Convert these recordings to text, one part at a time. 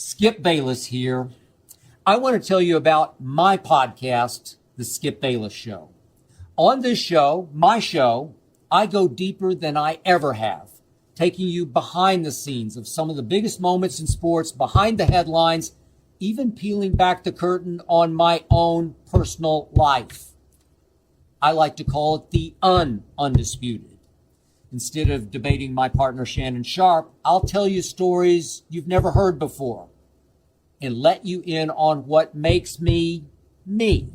Skip Bayless here. I want to tell you about my podcast, The Skip Bayless Show. On this show, my show, I go deeper than I ever have, taking you behind the scenes of some of the biggest moments in sports, behind the headlines, even peeling back the curtain on my own personal life. I like to call it the undisputed. Instead of debating my partner Shannon Sharp, I'll tell you stories you've never heard before and let you in on what makes me, me.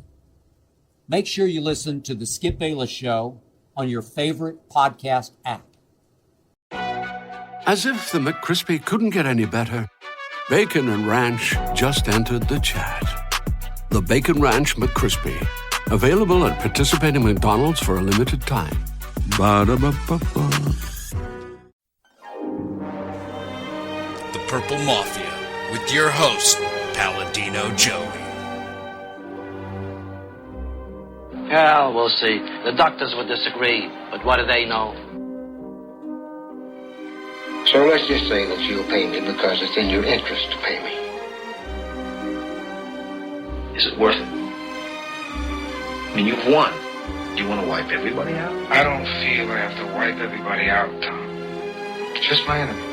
Make sure you listen to The Skip Bayless Show on your favorite podcast app. As if the McCrispy couldn't get any better, Bacon and Ranch just entered the chat. The Bacon Ranch McCrispy, available at participating McDonald's for a limited time. Ba-da-ba-ba-ba. The Purple Mafia, with your host, Paladino Joey. Well, we'll see. The doctors would disagree, but what do they know? So let's just say that you'll pay me because it's in your interest to pay me. Is it worth it? I mean, you've won. Do you want to wipe everybody out? I don't feel I have to wipe everybody out, Tom. Just my enemies.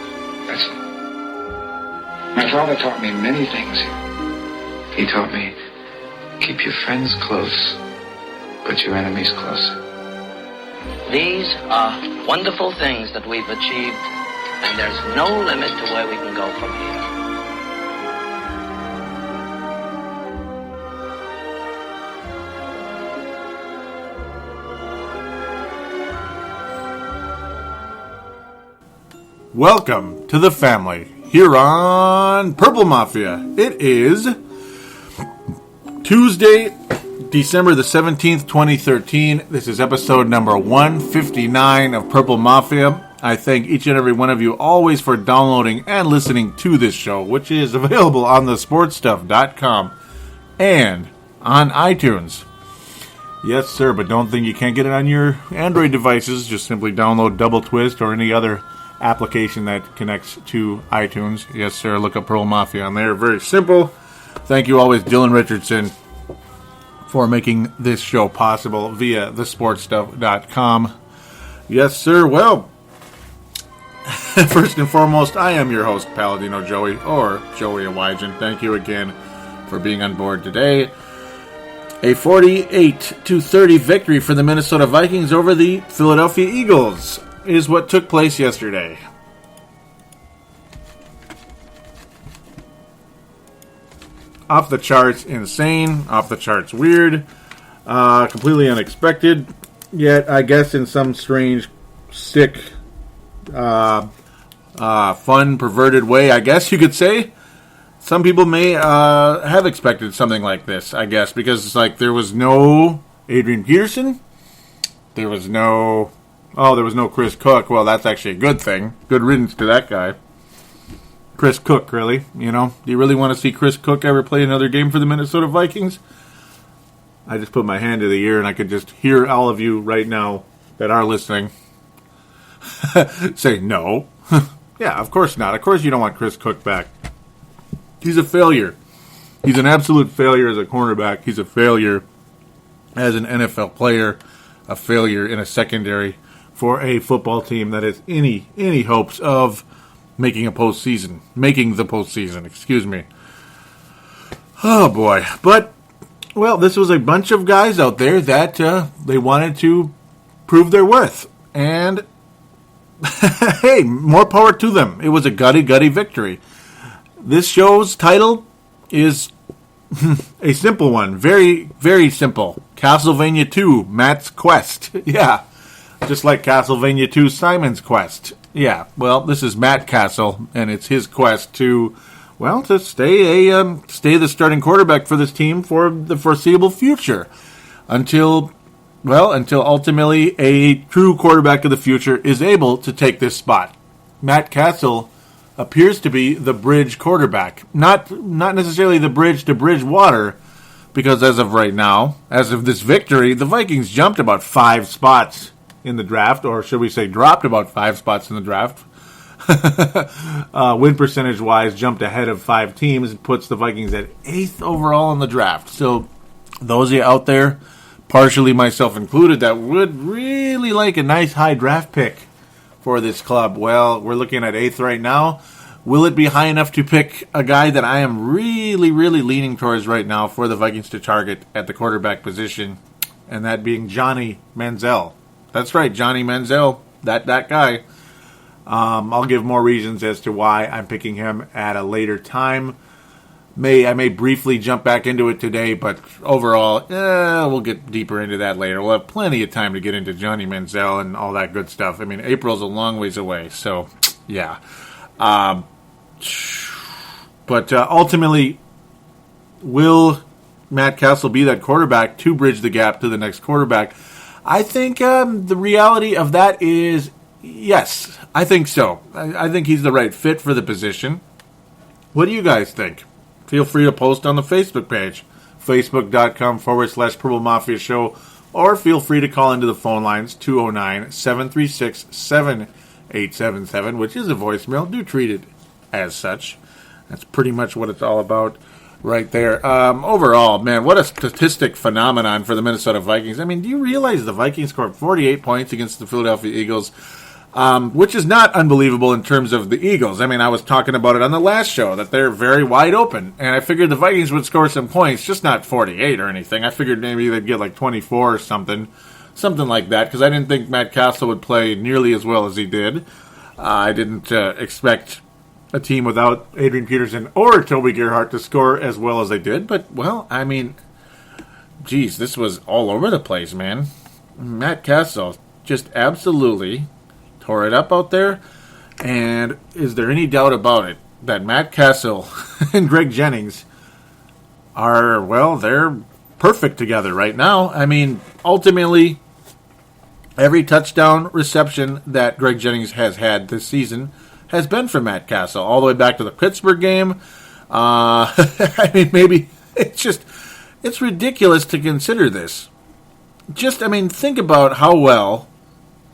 That's all. My father taught me many things. He taught me, keep your friends close, but your enemies closer. These are wonderful things that we've achieved, and there's no limit to where we can go from here. Welcome to the family here on Purple Mafia. It is Tuesday, December the 17th, 2013. This is episode number 159 of Purple Mafia. I thank each and every one of you always for downloading and listening to this show, which is available on thesportstuff.com and on iTunes. Yes, sir, but don't think you can't get it on your Android devices. Just simply download Double Twist or any other application that connects to iTunes. Yes, sir, look up Purple Mafia on there. Very simple. Thank you always, Dylan Richardson, for making this show possible via thesportstuff.com. Yes, sir. Well, first and foremost, I am your host, Paladino Joey, or Joey Awajan. Thank you again for being on board today. A 48-30 victory for the Minnesota Vikings over the Philadelphia Eagles is what took place yesterday. Off the charts insane, off the charts weird, completely unexpected, yet I guess in some strange, sick, fun, perverted way, I guess you could say. Some people may have expected something like this, I guess, because it's like there was no Adrian Peterson, there was no Chris Cook. Well, that's actually a good thing. Good riddance to that guy. Chris Cook, really? You know? Do you really want to see Chris Cook ever play another game for the Minnesota Vikings? I just put my hand to the ear and I could just hear all of you right now that are listening say no. Yeah, of course not. Of course you don't want Chris Cook back. He's a failure. He's an absolute failure as a cornerback. He's a failure as an NFL player. A failure in a secondary for a football team that has any hopes of making the postseason, excuse me. Oh boy. But, well, this was a bunch of guys out there that they wanted to prove their worth. And, hey, more power to them. It was a gutty victory. This show's title is a simple one. Very, very simple. Casselvania 2, Matt's Quest. Yeah. Just like Casselvania 2, Simon's Quest. Yeah, well, this is Matt Cassel, and it's his quest to stay the starting quarterback for this team for the foreseeable future. Until ultimately a true quarterback of the future is able to take this spot. Matt Cassel appears to be the bridge quarterback. Not necessarily the bridge to Bridgewater, because as of right now, as of this victory, the Vikings jumped about 5 spots in the draft, or should we say dropped about 5 spots in the draft. win percentage-wise, jumped ahead of 5 teams. It puts the Vikings at 8th overall in the draft. So those of you out there, partially myself included, that would really like a nice high draft pick for this club, well, we're looking at 8th right now. Will it be high enough to pick a guy that I am really, really leaning towards right now for the Vikings to target at the quarterback position, and that being Johnny Manziel? That's right, Johnny Manziel, that guy. I'll give more reasons as to why I'm picking him at a later time. I may briefly jump back into it today, but overall, we'll get deeper into that later. We'll have plenty of time to get into Johnny Manziel and all that good stuff. I mean, April's a long ways away, so yeah. But ultimately, will Matt Cassel be that quarterback to bridge the gap to the next quarterback? I think the reality of that is yes. I think so. I think he's the right fit for the position. What do you guys think? Feel free to post on the Facebook page, facebook.com/Purple Mafia Show, or feel free to call into the phone lines, 209-736-7877, which is a voicemail. Do treat it as such. That's pretty much what it's all about right there. Overall, man, what a statistic phenomenon for the Minnesota Vikings. I mean, do you realize the Vikings scored 48 points against the Philadelphia Eagles? Which is not unbelievable in terms of the Eagles. I mean, I was talking about it on the last show, that they're very wide open, and I figured the Vikings would score some points, just not 48 or anything. I figured maybe they'd get like 24 or something like that, because I didn't think Matt Cassel would play nearly as well as he did. I didn't expect a team without Adrian Peterson or Toby Gerhart to score as well as they did, but, well, I mean, geez, this was all over the place, man. Matt Cassel just absolutely tore it up out there, and is there any doubt about it that Matt Cassel and Greg Jennings are, well, they're perfect together right now. I mean, ultimately, every touchdown reception that Greg Jennings has had this season has been from Matt Cassel, all the way back to the Pittsburgh game. I mean, maybe it's ridiculous to consider this. Think about how well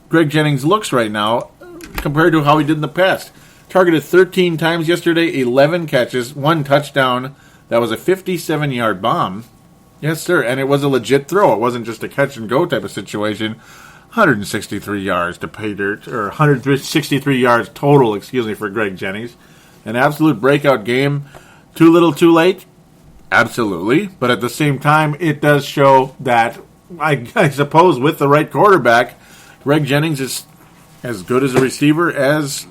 Greg Jennings looks right now compared to how he did in the past. Targeted 13 times yesterday, 11 catches, 1 touchdown. That was a 57-yard bomb. Yes, sir, and it was a legit throw. It wasn't just a catch-and-go type of situation. 163 yards to pay dirt, or 163 yards total, for Greg Jennings. An absolute breakout game. Too little, too late? Absolutely. But at the same time, it does show that, I suppose, with the right quarterback, Greg Jennings is as good as a receiver as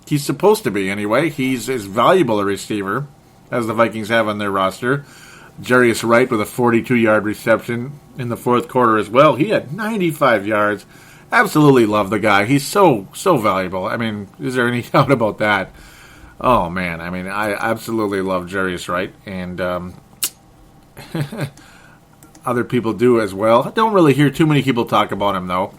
he's supposed to be anyway. He's as valuable a receiver as the Vikings have on their roster. Jarius Wright with a 42-yard reception in the fourth quarter as well. He had 95 yards. Absolutely love the guy. He's so valuable. I mean, is there any doubt about that? Oh, man. I mean, I absolutely love Jarius Wright, and other people do as well. I don't really hear too many people talk about him, though.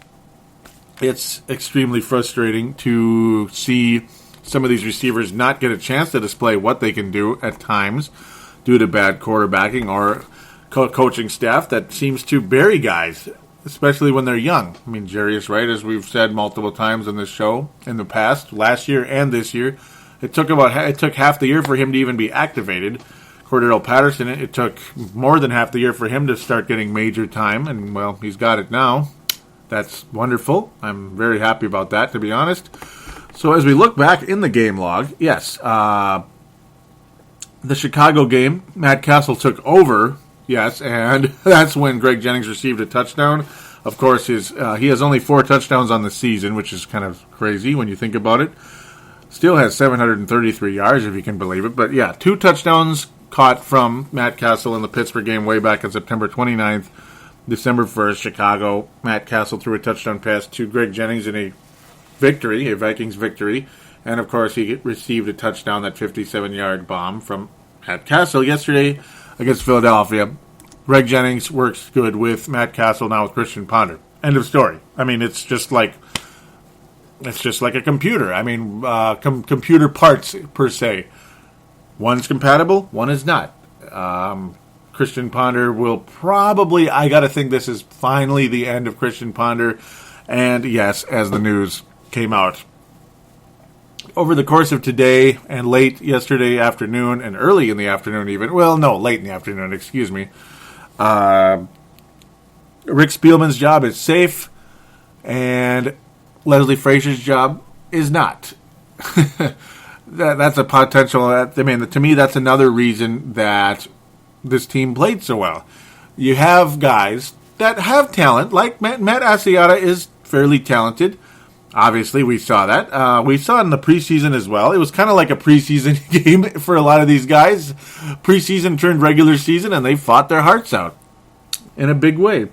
It's extremely frustrating to see some of these receivers not get a chance to display what they can do at times due to bad quarterbacking or coaching staff that seems to bury guys, especially when they're young. I mean, Jarius Wright, as we've said multiple times on this show in the past, last year and this year, it took half the year for him to even be activated. Cordero Patterson, it took more than half the year for him to start getting major time, and, well, he's got it now. That's wonderful. I'm very happy about that, to be honest. So as we look back in the game log, yes, the Chicago game, Matt Cassel took over, yes, and that's when Greg Jennings received a touchdown. Of course, he has only 4 touchdowns on the season, which is kind of crazy when you think about it. Still has 733 yards, if you can believe it. But yeah, 2 touchdowns caught from Matt Cassel in the Pittsburgh game way back on September 29th. December 1st, Chicago, Matt Cassel threw a touchdown pass to Greg Jennings in a Vikings victory. And, of course, he received a touchdown, that 57-yard bomb from Matt Cassel yesterday against Philadelphia. Greg Jennings works good with Matt Cassel, now with Christian Ponder. End of story. I mean, it's just like a computer. I mean, computer parts, per se. One's compatible, one is not. Christian Ponder will probably, I got to think this is finally the end of Christian Ponder. And yes, as the news came out over the course of today and late yesterday afternoon and early in the afternoon even, well, no, late in the afternoon, excuse me, Rick Spielman's job is safe and Leslie Frazier's job is not. That's a potential, I mean, to me, that's another reason that this team played so well. You have guys that have talent, like Matt Asiata is fairly talented. Obviously, we saw that. We saw it in the preseason as well. It was kind of like a preseason game for a lot of these guys. Preseason turned regular season, and they fought their hearts out in a big way.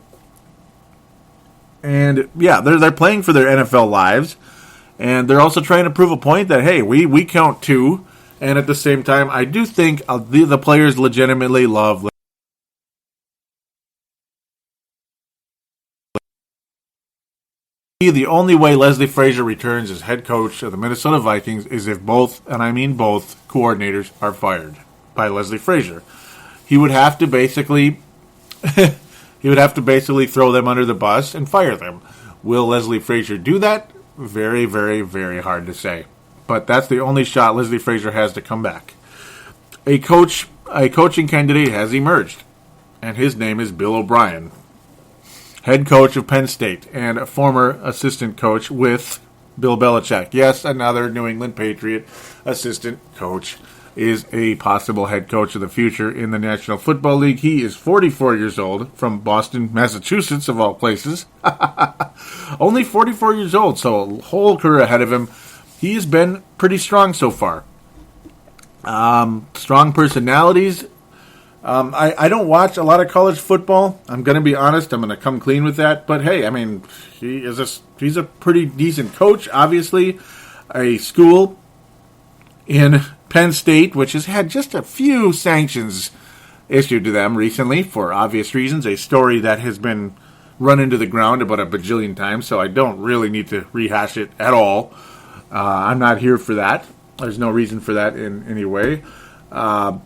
And, yeah, they're playing for their NFL lives. And they're also trying to prove a point that, hey, we count too. And at the same time, I do think the players legitimately love the only way Leslie Frazier returns as head coach of the Minnesota Vikings is if both, and I mean both, coordinators are fired by Leslie Frazier. He would have to basically throw them under the bus and fire them. Will Leslie Frazier do that? Very, very, very hard to say. But that's the only shot Leslie Frazier has to come back. A coaching candidate has emerged, and his name is Bill O'Brien, head coach of Penn State and a former assistant coach with Bill Belichick. Yes, another New England Patriot assistant coach is a possible head coach of the future in the National Football League. He is 44 years old, from Boston, Massachusetts, of all places. Only 44 years old, so a whole career ahead of him. He has been pretty strong so far. Strong personalities. I don't watch a lot of college football. I'm going to be honest. I'm going to come clean with that. But hey, I mean, he's a pretty decent coach. Obviously, a school in Penn State, which has had just a few sanctions issued to them recently for obvious reasons. A story that has been run into the ground about a bajillion times, so I don't really need to rehash it at all. I'm not here for that. There's no reason for that in any way.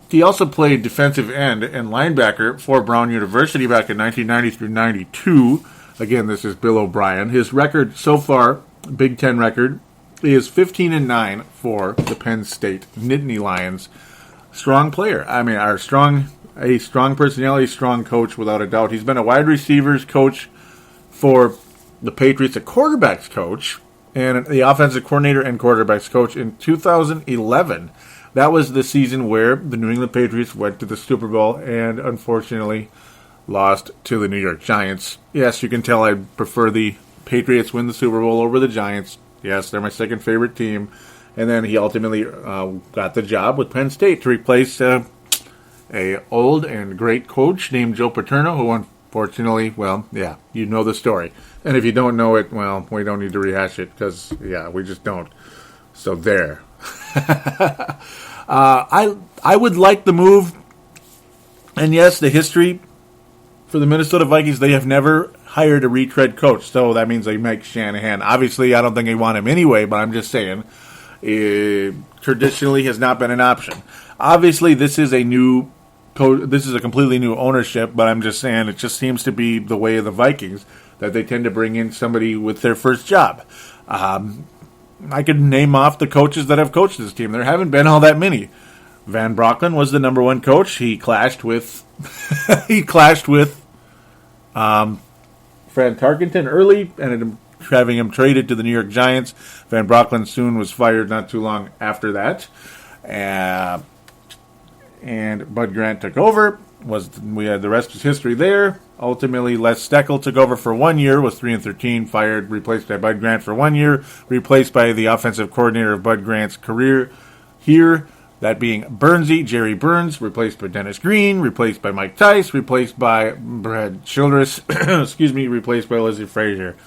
He also played defensive end and linebacker for Brown University back in 1990 through 92. Again, this is Bill O'Brien. His record so far, Big Ten record, is 15-9 for the Penn State Nittany Lions. Strong player. I mean, a strong personality, strong coach without a doubt. He's been a wide receivers coach for the Patriots, a quarterbacks coach, and the offensive coordinator and quarterbacks coach in 2011. That was the season where the New England Patriots went to the Super Bowl and unfortunately lost to the New York Giants. Yes, you can tell I prefer the Patriots win the Super Bowl over the Giants. Yes, they're my second favorite team. And then he ultimately got the job with Penn State to replace a old and great coach named Joe Paterno, who unfortunately, well, yeah, you know the story. And if you don't know it, well, we don't need to rehash it because, yeah, we just don't. So there. I would like the move. And yes, the history for the Minnesota Vikings, they have never hired a retread coach. So that means they make Shanahan. Obviously, I don't think they want him anyway, but I'm just saying, it traditionally has not been an option. Obviously, this is a completely new ownership, but I'm just saying it just seems to be the way of the Vikings that they tend to bring in somebody with their first job. I could name off the coaches that have coached this team. There haven't been all that many. Van Brocklin was the number one coach. He clashed with Fran Tarkenton early, ended up having him traded to the New York Giants. Van Brocklin soon was fired not too long after that. And Bud Grant took over. We had the rest is history there. Ultimately, Les Steckel took over for 1 year, was 3-13, fired, replaced by Bud Grant for 1 year, replaced by the offensive coordinator of Bud Grant's career here, that being Burnsy, Jerry Burns, replaced by Dennis Green, replaced by Mike Tice, replaced by Brad Childress, replaced by Leslie Frazier.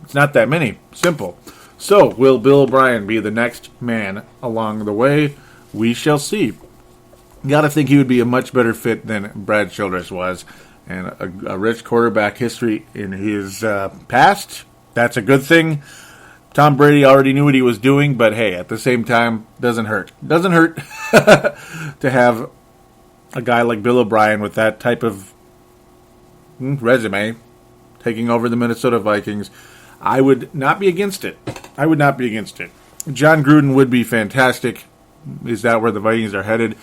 It's not that many. Simple. So, will Bill O'Brien be the next man along the way? We shall see. Got to think he would be a much better fit than Brad Childress was. And a rich quarterback history in his past, that's a good thing. Tom Brady already knew what he was doing, but hey, at the same time, doesn't hurt. Doesn't hurt to have a guy like Bill O'Brien with that type of resume taking over the Minnesota Vikings. I would not be against it. John Gruden would be fantastic. Is that where the Vikings are headed?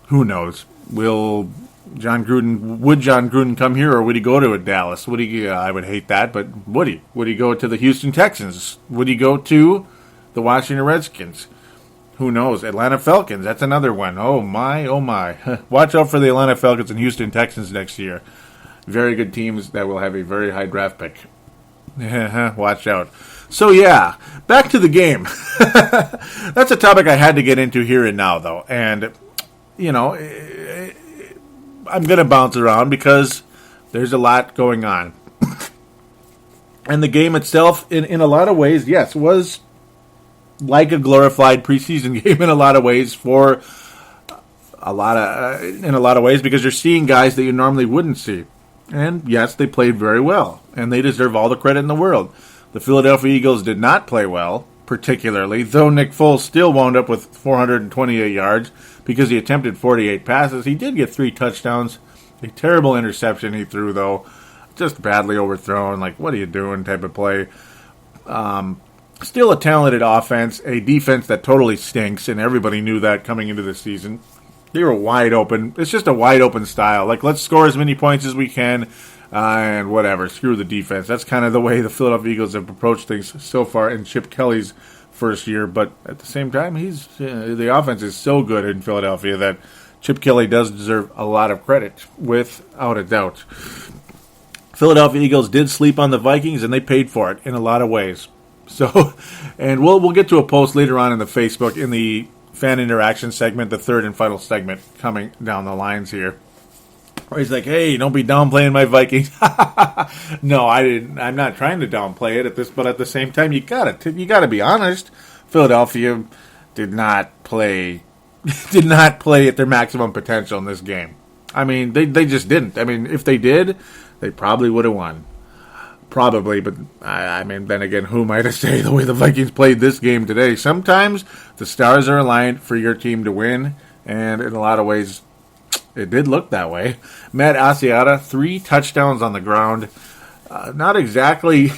Who knows? Would John Gruden come here, or would he go to Dallas? Would he? I would hate that, but would he? Would he go to the Houston Texans? Would he go to the Washington Redskins? Who knows? Atlanta Falcons, that's another one. Oh my, oh my. Watch out for the Atlanta Falcons and Houston Texans next year. Very good teams that will have a very high draft pick. Watch out. So yeah, back to the game. That's a topic I had to get into here and now, though. And, you know, I'm going to bounce around because there's a lot going on. And the game itself, in a lot of ways, yes, was like a glorified preseason game in a lot of ways in a lot of ways, because you're seeing guys that you normally wouldn't see. And yes, they played very well, and they deserve all the credit in the world. The Philadelphia Eagles did not play well, particularly, though Nick Foles still wound up with 428 yards because he attempted 48 passes. He did get 3 touchdowns. A terrible interception he threw, though. Just badly overthrown, like, what are you doing type of play. Still a talented offense, a defense that totally stinks, and everybody knew that coming into the season. They were wide open. It's just a wide open style. Like, let's score as many points as we can, and whatever. Screw the defense. That's kind of the way the Philadelphia Eagles have approached things so far in Chip Kelly's first year. But at the same time, the offense is so good in Philadelphia that Chip Kelly does deserve a lot of credit, without a doubt. Philadelphia Eagles did sleep on the Vikings, and they paid for it in a lot of ways. So, and we'll get to a post later on in the Facebook in the fan interaction segment, the third and final segment coming down the lines here, where he's like, "Hey, don't be downplaying my Vikings." No, I didn't. I'm not trying to downplay it but at the same time, you gotta be honest. Philadelphia did not play at their maximum potential in this game. I mean, they just didn't. I mean, if they did, they probably would have won. Probably, but I mean, then again, who am I to say the way the Vikings played this game today? Sometimes the stars are aligned for your team to win, and in a lot of ways, it did look that way. Matt Asiata, 3 touchdowns on the ground. Not exactly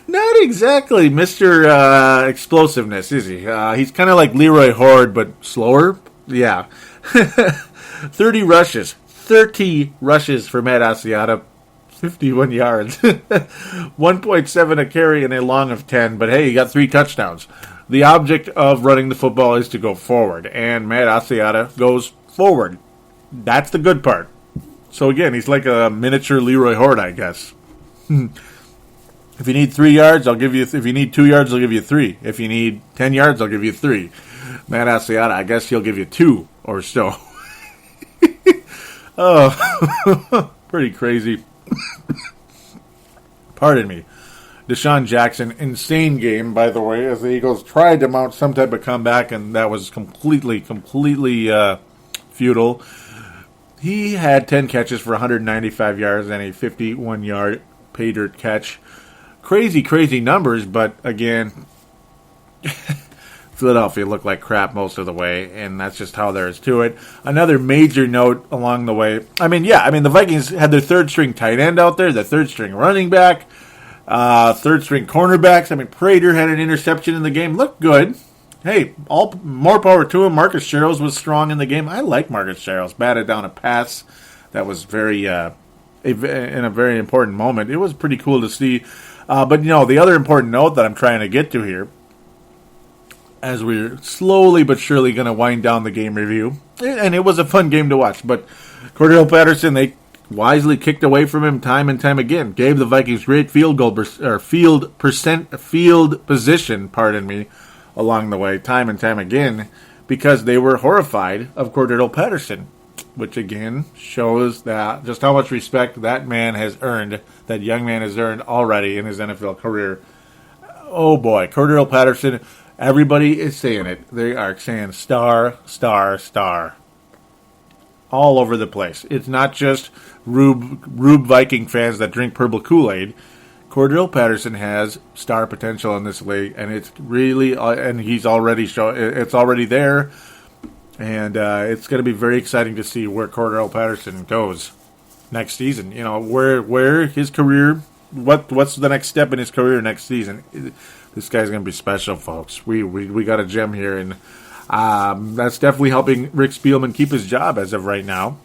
Mr. Explosiveness, is he? He's kind of like Leroy Horde, but slower. Yeah. 30 rushes for Matt Asiata. 51 yards, 1.7 a carry, and a long of 10. But hey, he got 3 touchdowns. The object of running the football is to go forward, and Matt Asiata goes forward. That's the good part. So again, he's like a miniature Leroy Horde, I guess. If you need 3 yards, I'll give you. If you need 2 yards, I'll give you 3. If you need 10 yards, I'll give you 3. Matt Asiata, I guess he'll give you 2 or so. Oh, pretty crazy. Pardon me. Deshaun Jackson, insane game, by the way, as the Eagles tried to mount some type of comeback, and that was completely futile. He had 10 catches for 195 yards and a 51-yard pay dirt catch. Crazy numbers, but again, Philadelphia looked like crap most of the way, and that's just how there is to it. Another major note along the way. The Vikings had their third-string tight end out there, their third-string running back, third-string cornerbacks. Prater had an interception in the game. Looked good. Hey, more power to him. Marcus Sherrills was strong in the game. I like Marcus Sherrills. Batted down a pass that was in a very important moment. It was pretty cool to see. But the other important note that I'm trying to get to here, as we're slowly but surely going to wind down the game review. And it was a fun game to watch. But Cordell Patterson, they wisely kicked away from him time and time again. Gave the Vikings great field position, along the way, time and time again, because they were horrified of Cordell Patterson. Which, again, shows that just how much respect that man has earned, that young man has earned already in his NFL career. Oh, boy. Cordell Patterson... Everybody is saying it. They are saying star, star, star. All over the place. It's not just Rube Viking fans that drink purple Kool-Aid. Cordell Patterson has star potential in this league, and it's really, and he's already it's already there, and it's going to be very exciting to see where Cordell Patterson goes next season. Where his career, what's the next step in his career next season? This guy's going to be special, folks. We got a gem here, and that's definitely helping Rick Spielman keep his job as of right now.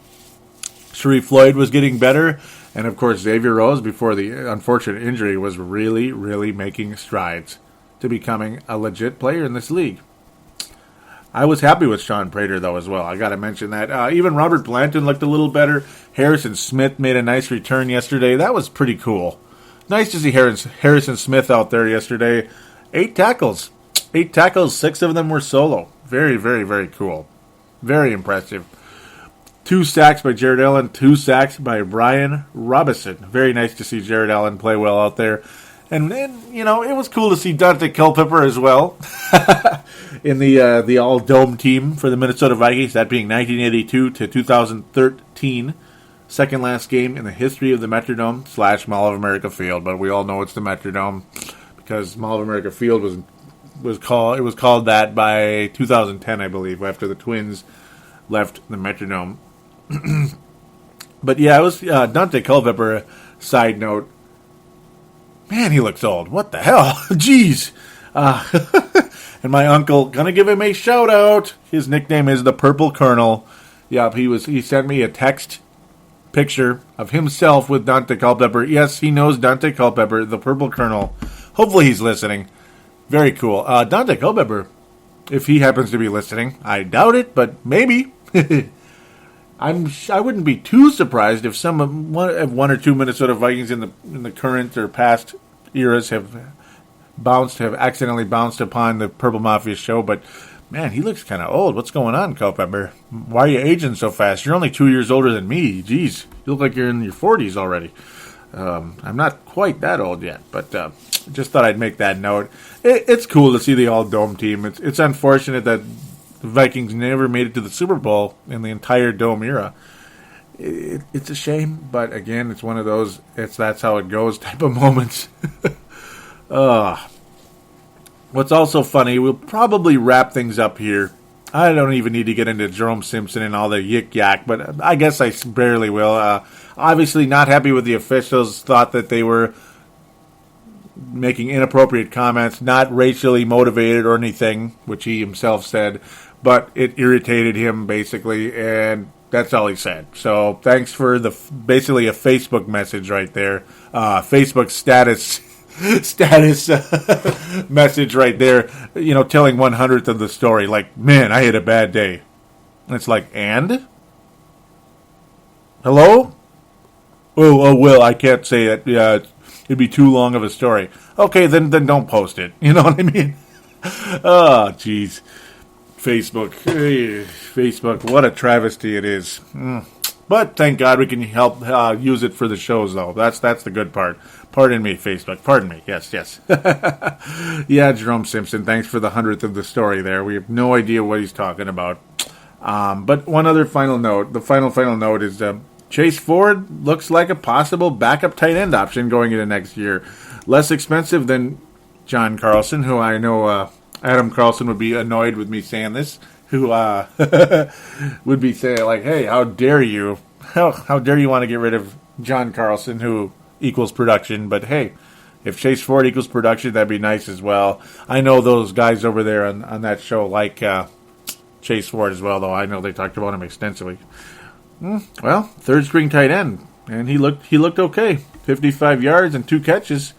Sharif Floyd was getting better, and of course Xavier Rose, before the unfortunate injury, was really, really making strides to becoming a legit player in this league. I was happy with Shaun Prater, though, as well. I got to mention that. Even Robert Blanton looked a little better. Harrison Smith made a nice return yesterday. That was pretty cool. Nice to see Harrison Smith out there yesterday. 8 tackles. 8 tackles, 6 of them were solo. Very, very, very cool. Very impressive. 2 sacks by Jared Allen, 2 sacks by Brian Robinson. Very nice to see Jared Allen play well out there. And you know, it was cool to see Dante Culpepper as well in the all-dome team for the Minnesota Vikings, that being 1982 to 2013. Second last game in the history of the Metrodome / Mall of America Field, but we all know it's the Metrodome because Mall of America Field was called that by 2010, I believe, after the Twins left the Metrodome. But yeah, it was Dante Culpepper. Side note, man, he looks old. What the hell? Jeez. And my uncle, gonna give him a shout out. His nickname is the Purple Colonel. Yep, he sent me a text picture of himself with Dante Culpepper. Yes, he knows Dante Culpepper, the Purple Colonel. Hopefully he's listening. Very cool. Dante Culpepper, if he happens to be listening, I doubt it, but maybe. I wouldn't be too surprised if one or two Minnesota Vikings in the current or past eras have accidentally bounced upon the Purple Mafia show. But man, he looks kind of old. What's going on, Culpepper? Why are you aging so fast? You're only 2 years older than me. Jeez, you look like you're in your 40s already. I'm not quite that old yet, but just thought I'd make that note. It's cool to see the all-dome team. It's unfortunate that the Vikings never made it to the Super Bowl in the entire Dome era. It's a shame, but again, it's one of those that's how it goes type of moments. What's also funny, we'll probably wrap things up here. I don't even need to get into Jerome Simpson and all the yik-yak, but I guess I barely will. Obviously not happy with the officials, thought that they were making inappropriate comments, not racially motivated or anything, which he himself said, but it irritated him basically, and that's all he said. So thanks for basically a Facebook message right there, Facebook status message right there, you know, telling 1/100th of the story, like, man, I had a bad day. And it's like, and? Hello? Oh, well, I can't say it. Yeah, it'd be too long of a story. Okay, then don't post it. You know what I mean? Oh, jeez. Facebook, what a travesty it is. But thank God we can help use it for the shows, though. That's the good part. Pardon me, Facebook. Pardon me. Yes. Yeah, Jerome Simpson, thanks for the 100th of the story there. We have no idea what he's talking about. But one other final note. The final note is Chase Ford looks like a possible backup tight end option going into next year. Less expensive than John Carlson, who I know Adam Carlson would be annoyed with me saying this, who would be saying, like, hey, how dare you? How dare you want to get rid of John Carlson, who equals production? But hey, if Chase Ford equals production, that'd be nice as well. I know those guys over there on that show like Chase Ford as well, though I know they talked about him extensively. Well, third string tight end, and he looked okay. 55 yards and 2 catches.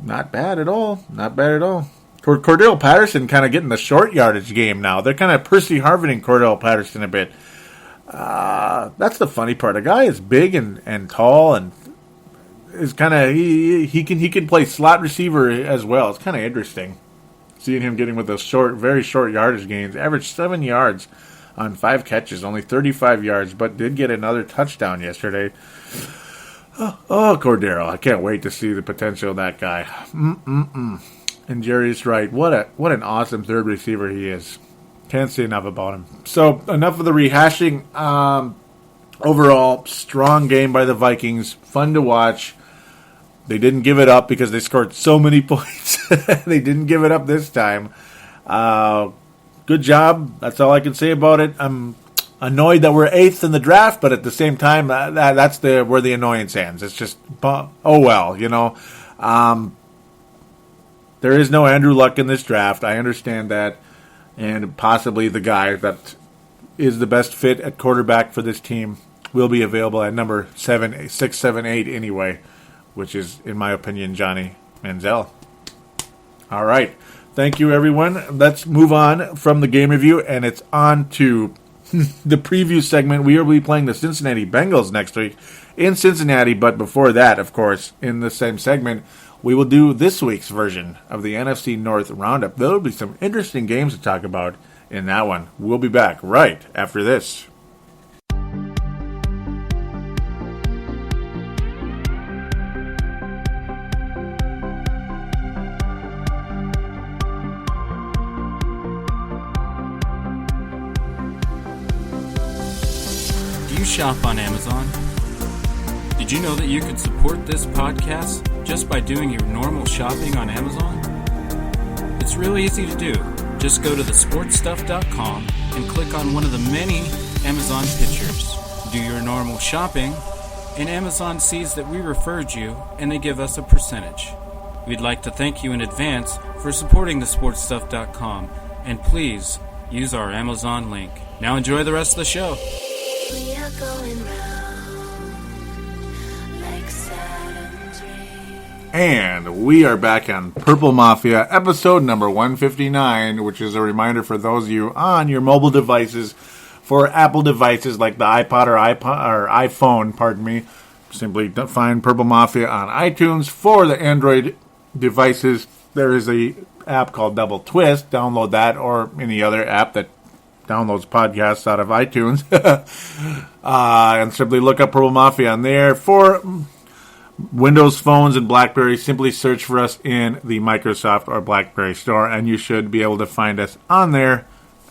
Not bad at all. Cordell Patterson kind of getting the short yardage game now. They're kind of Percy Harvining Cordell Patterson a bit. That's the funny part. A guy is big and tall and is kind of he can play slot receiver as well. It's kind of interesting seeing him getting with those very short yardage gains. Averaged 7 yards on 5 catches, only 35 yards, but did get another touchdown yesterday. Oh, Cordero. I can't wait to see the potential of that guy. And Jerry's right. What an awesome third receiver he is. Can't say enough about him. So, enough of the rehashing. Overall, strong game by the Vikings. Fun to watch. They didn't give it up because they scored so many points. They didn't give it up this time. Good job. That's all I can say about it. I'm annoyed that we're 8th in the draft, but at the same time, that's where the annoyance ends. It's just, oh well, you know. There is no Andrew Luck in this draft. I understand that. And possibly the guy that is the best fit at quarterback for this team will be available at number 6, 7, 8 anyway, which is, in my opinion, Johnny Manziel. All right. Thank you, everyone. Let's move on from the game review, and it's on to the preview segment. We will be playing the Cincinnati Bengals next week in Cincinnati, but before that, of course, in the same segment, we will do this week's version of the NFC North Roundup. There will be some interesting games to talk about in that one. We'll be back right after this. Do you shop on Amazon? Did you know that you can support this podcast just by doing your normal shopping on Amazon? It's really easy to do. Just go to thesportstuff.com and click on one of the many Amazon pictures. Do your normal shopping, and Amazon sees that we referred you, and they give us a percentage. We'd like to thank you in advance for supporting thesportstuff.com, and please use our Amazon link. Now enjoy the rest of the show. We are going round like Saturn's ring. And we are back on Purple Mafia, episode number 159, which is a reminder for those of you on your mobile devices, for Apple devices like the iPod or iPhone, pardon me, simply find Purple Mafia on iTunes. For the Android devices, there is a app called Double Twist. Download that or any other app that downloads podcasts out of iTunes. And simply look up Purple Mafia on there. For Windows phones and BlackBerry, simply search for us in the Microsoft or BlackBerry store, and you should be able to find us on there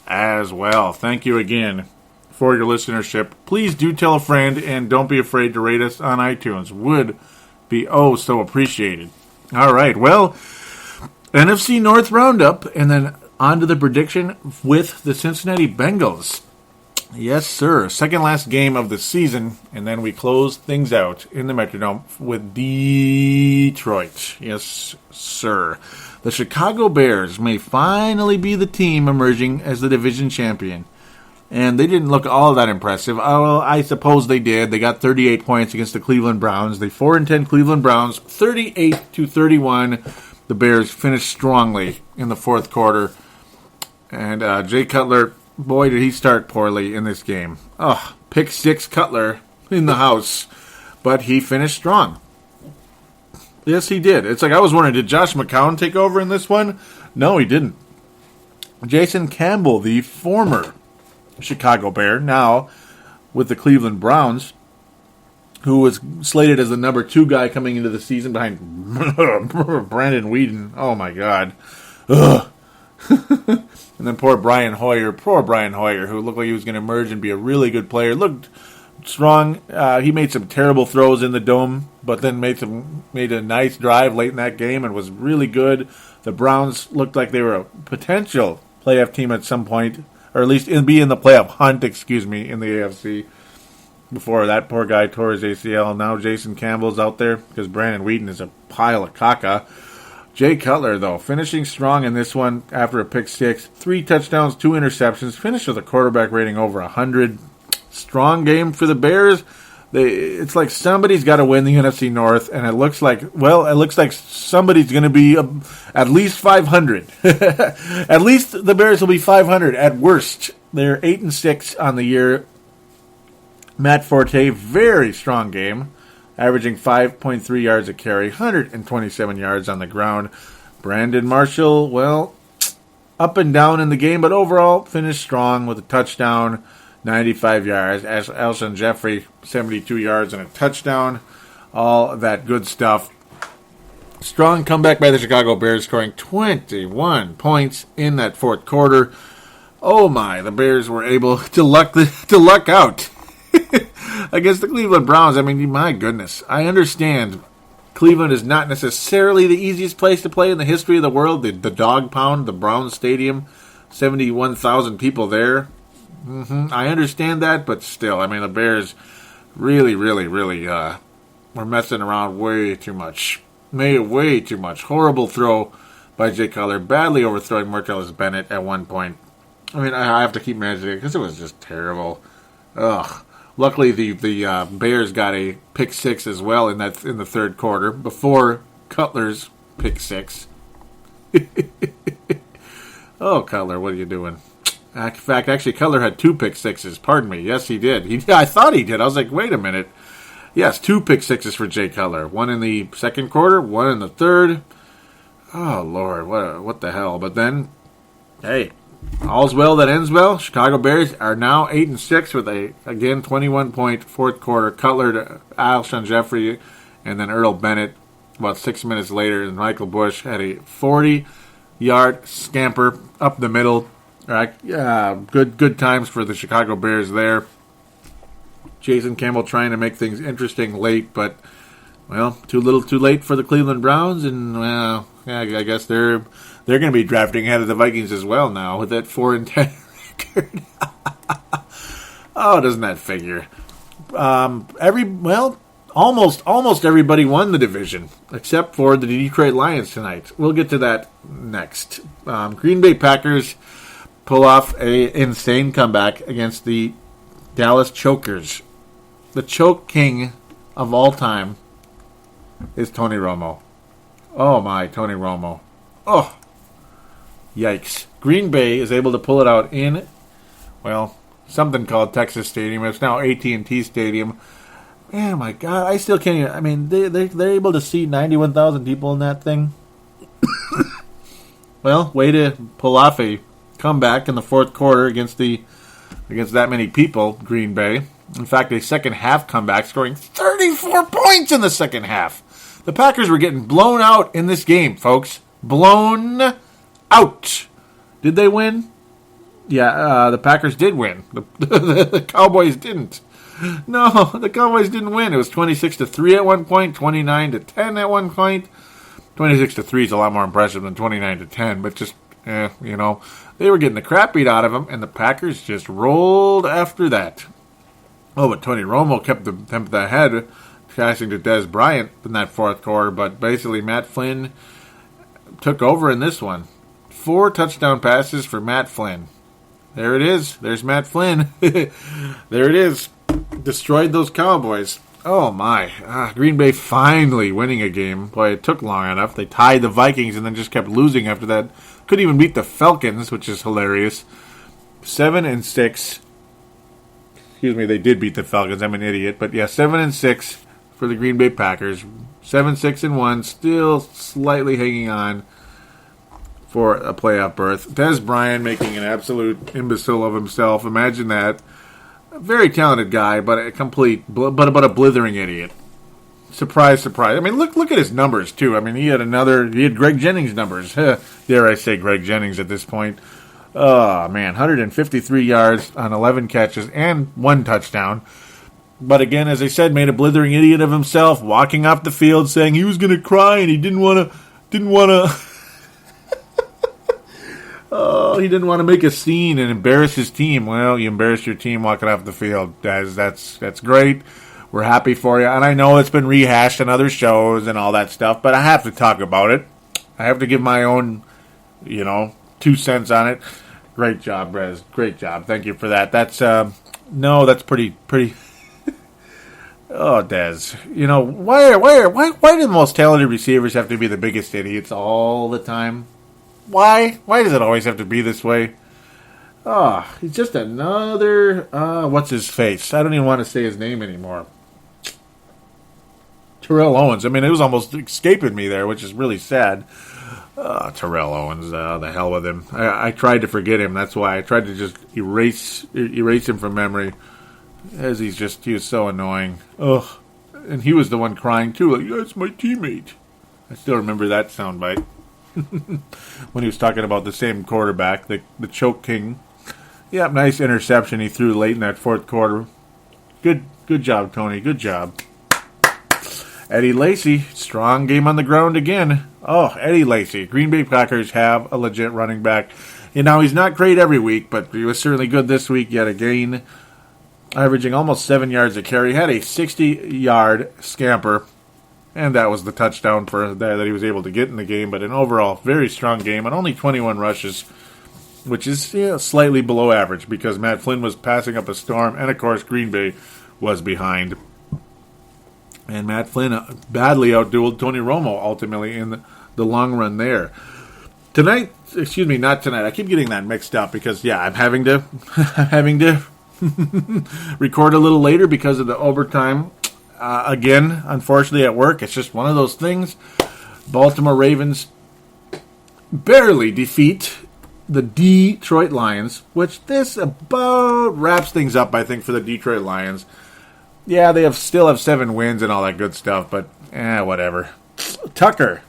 as well. Thank you again for your listenership. Please do tell a friend, and don't be afraid to rate us on iTunes. Would be oh so appreciated. All right, well, NFC North Roundup, and then on to the prediction with the Cincinnati Bengals. Yes, sir. Second last game of the season, and then we close things out in the Metrodome with Detroit. Yes, sir. The Chicago Bears may finally be the team emerging as the division champion. And they didn't look all that impressive. Oh, I suppose they did. They got 38 points against the Cleveland Browns. The 4-10 Cleveland Browns, 38-31. The Bears finished strongly in the fourth quarter. And Jay Cutler, boy, did he start poorly in this game. Oh, pick six Cutler in the house. But he finished strong. Yes, he did. It's like I was wondering, did Josh McCown take over in this one? No, he didn't. Jason Campbell, the former Chicago Bear, now with the Cleveland Browns, who was slated as the number 2 guy coming into the season behind Brandon Weeden. Oh, my God. Ugh. And then poor Brian Hoyer, who looked like he was going to emerge and be a really good player. Looked strong. He made some terrible throws in the dome, but then made a nice drive late in that game and was really good. The Browns looked like they were a potential playoff team at some point, or at least be in the playoff hunt, in the AFC. Before that poor guy tore his ACL. Now Jason Campbell's out there because Brandon Weeden is a pile of caca. Jay Cutler, though, finishing strong in this one after a pick six. 3 touchdowns, 2 interceptions. Finished with a quarterback rating over 100. Strong game for the Bears. It's like somebody's got to win the NFC North, and it looks like somebody's going to be at least 500. At least the Bears will be 500 at worst. They're 8-6 on the year. Matt Forte, very strong game, averaging 5.3 yards a carry, 127 yards on the ground. Brandon Marshall, well, up and down in the game, but overall finished strong with a touchdown, 95 yards. Alshon Jeffrey, 72 yards and a touchdown. All that good stuff. Strong comeback by the Chicago Bears, scoring 21 points in that fourth quarter. Oh my, the Bears were able to luck out against the Cleveland Browns. I mean, my goodness. I understand Cleveland is not necessarily the easiest place to play in the history of the world. The Dog Pound, the Browns Stadium, 71,000 people there. I understand that, but still, I mean, the Bears really were messing around way too much. Way too much. Horrible throw by Jay Cutler, badly overthrowing Martellus Bennett at one point. I mean, I have to keep mentioning it because it was just terrible. Ugh. Luckily, the Bears got a pick six as well in the third quarter before Cutler's pick six. Oh, Cutler, what are you doing? In fact, actually, Cutler had 2 pick sixes. Pardon me. Yes, he did. I thought he did. I was like, wait a minute. Yes, 2 pick sixes for Jay Cutler. One in the second quarter, one in the third. Oh, Lord, what the hell? But then, hey, all's well that ends well. Chicago Bears are now 8-6 with a, again, 21-point fourth quarter. Cutler to Alshon Jeffrey and then Earl Bennett about 6 minutes later. And Michael Bush had a 40-yard scamper up the middle. Good times for the Chicago Bears there. Jason Campbell trying to make things interesting late, but, well, too little too late for the Cleveland Browns. And, well, yeah, I guess they're going to be drafting ahead of the Vikings as well now with that 4-10 record. Oh, doesn't that figure? Almost everybody won the division except for the Detroit Lions tonight. We'll get to that next. Green Bay Packers pull off a insane comeback against the Dallas Chokers. The choke king of all time is Tony Romo. Oh my, Tony Romo. Oh, yikes. Green Bay is able to pull it out in, well, something called Texas Stadium. It's now AT&T Stadium. Oh my God, I still can't even, I mean, they're able to seat 91,000 people in that thing. Well, way to pull off a comeback in the fourth quarter against that many people, Green Bay. In fact, a second half comeback, scoring 34 points in the second half. The Packers were getting blown out in this game, folks. Blown out. Did they win? Yeah, the Packers did win. The Cowboys didn't. No, the Cowboys didn't win. It was 26-3 at one point, 29-10 at one point. 26-3 is a lot more impressive than 29-10, but just, they were getting the crap beat out of them, and the Packers just rolled after that. Oh, but Tony Romo kept them ahead, passing to Dez Bryant in that fourth quarter, but basically Matt Flynn took over in this one. 4 touchdown passes for Matt Flynn. There it is. There's Matt Flynn. There it is. Destroyed those Cowboys. Oh, my. Green Bay finally winning a game. Boy, it took long enough. They tied the Vikings and then just kept losing after that. Couldn't even beat the Falcons, which is hilarious. 7-6. Excuse me, they did beat the Falcons. I'm an idiot. But, yeah, 7-6 for the Green Bay Packers. 7-6-1. Still slightly hanging on for a playoff berth. Dez Bryant making an absolute imbecile of himself. Imagine that. A very talented guy, but a a blithering idiot. Surprise, surprise. I mean, look at his numbers, too. I mean, he had Greg Jennings numbers. Dare I say Greg Jennings at this point. Oh, man, 153 yards on 11 catches and 1 touchdown. But again, as I said, made a blithering idiot of himself, walking off the field saying he was going to cry and he didn't want to Oh, he didn't want to make a scene and embarrass his team. Well, you embarrassed your team walking off the field. That's great. We're happy for you. And I know it's been rehashed on other shows and all that stuff, but I have to talk about it. I have to give my own, 2 cents on it. Great job, Brez. Great job. Thank you for that. That's pretty. Oh, Dez. Why do the most talented receivers have to be the biggest idiots all the time? Why? Why does it always have to be this way? Oh, he's just another, what's his face? I don't even want to say his name anymore. Terrell Owens. I mean, it was almost escaping me there, which is really sad. Terrell Owens, the hell with him. I tried to forget him. That's why I tried to just erase him from memory, as he was so annoying. Ugh. And he was the one crying, too. Like, that's my teammate. I still remember that soundbite. When he was talking about the same quarterback, the choke king. Yeah, nice interception he threw late in that fourth quarter. Good job, Tony. Good job. Eddie Lacy, strong game on the ground again. Oh, Eddie Lacy. Green Bay Packers have a legit running back. And now he's not great every week, but he was certainly good this week yet again. Averaging almost 7 yards a carry. Had a 60-yard scamper and that was the touchdown for that he was able to get in the game. But an overall very strong game, and only 21 rushes, which is slightly below average because Matt Flynn was passing up a storm, and of course Green Bay was behind. And Matt Flynn badly outdueled Tony Romo ultimately in the long run there. Not tonight. I keep getting that mixed up because I'm having to record a little later because of the overtime. Again, unfortunately at work, it's just one of those things. Baltimore Ravens barely defeat the Detroit Lions, which this about wraps things up, I think, for the Detroit Lions. Yeah, they still have 7 wins and all that good stuff, but whatever. Tucker.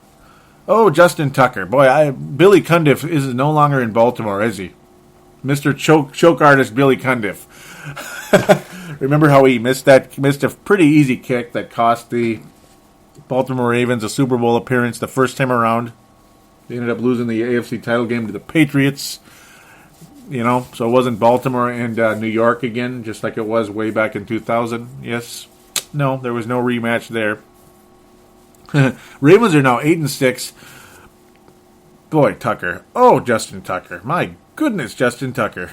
Oh, Justin Tucker. Boy, Billy Cundiff is no longer in Baltimore, is he? Mr. Choke Artist Billy Cundiff. Remember how he missed a pretty easy kick that cost the Baltimore Ravens a Super Bowl appearance the first time around? They ended up losing the AFC title game to the Patriots. So it wasn't Baltimore and New York again, just like it was way back in 2000. Yes. No, there was no rematch there. Ravens are now 8-6. Boy, Tucker. Oh, Justin Tucker. My goodness, Justin Tucker.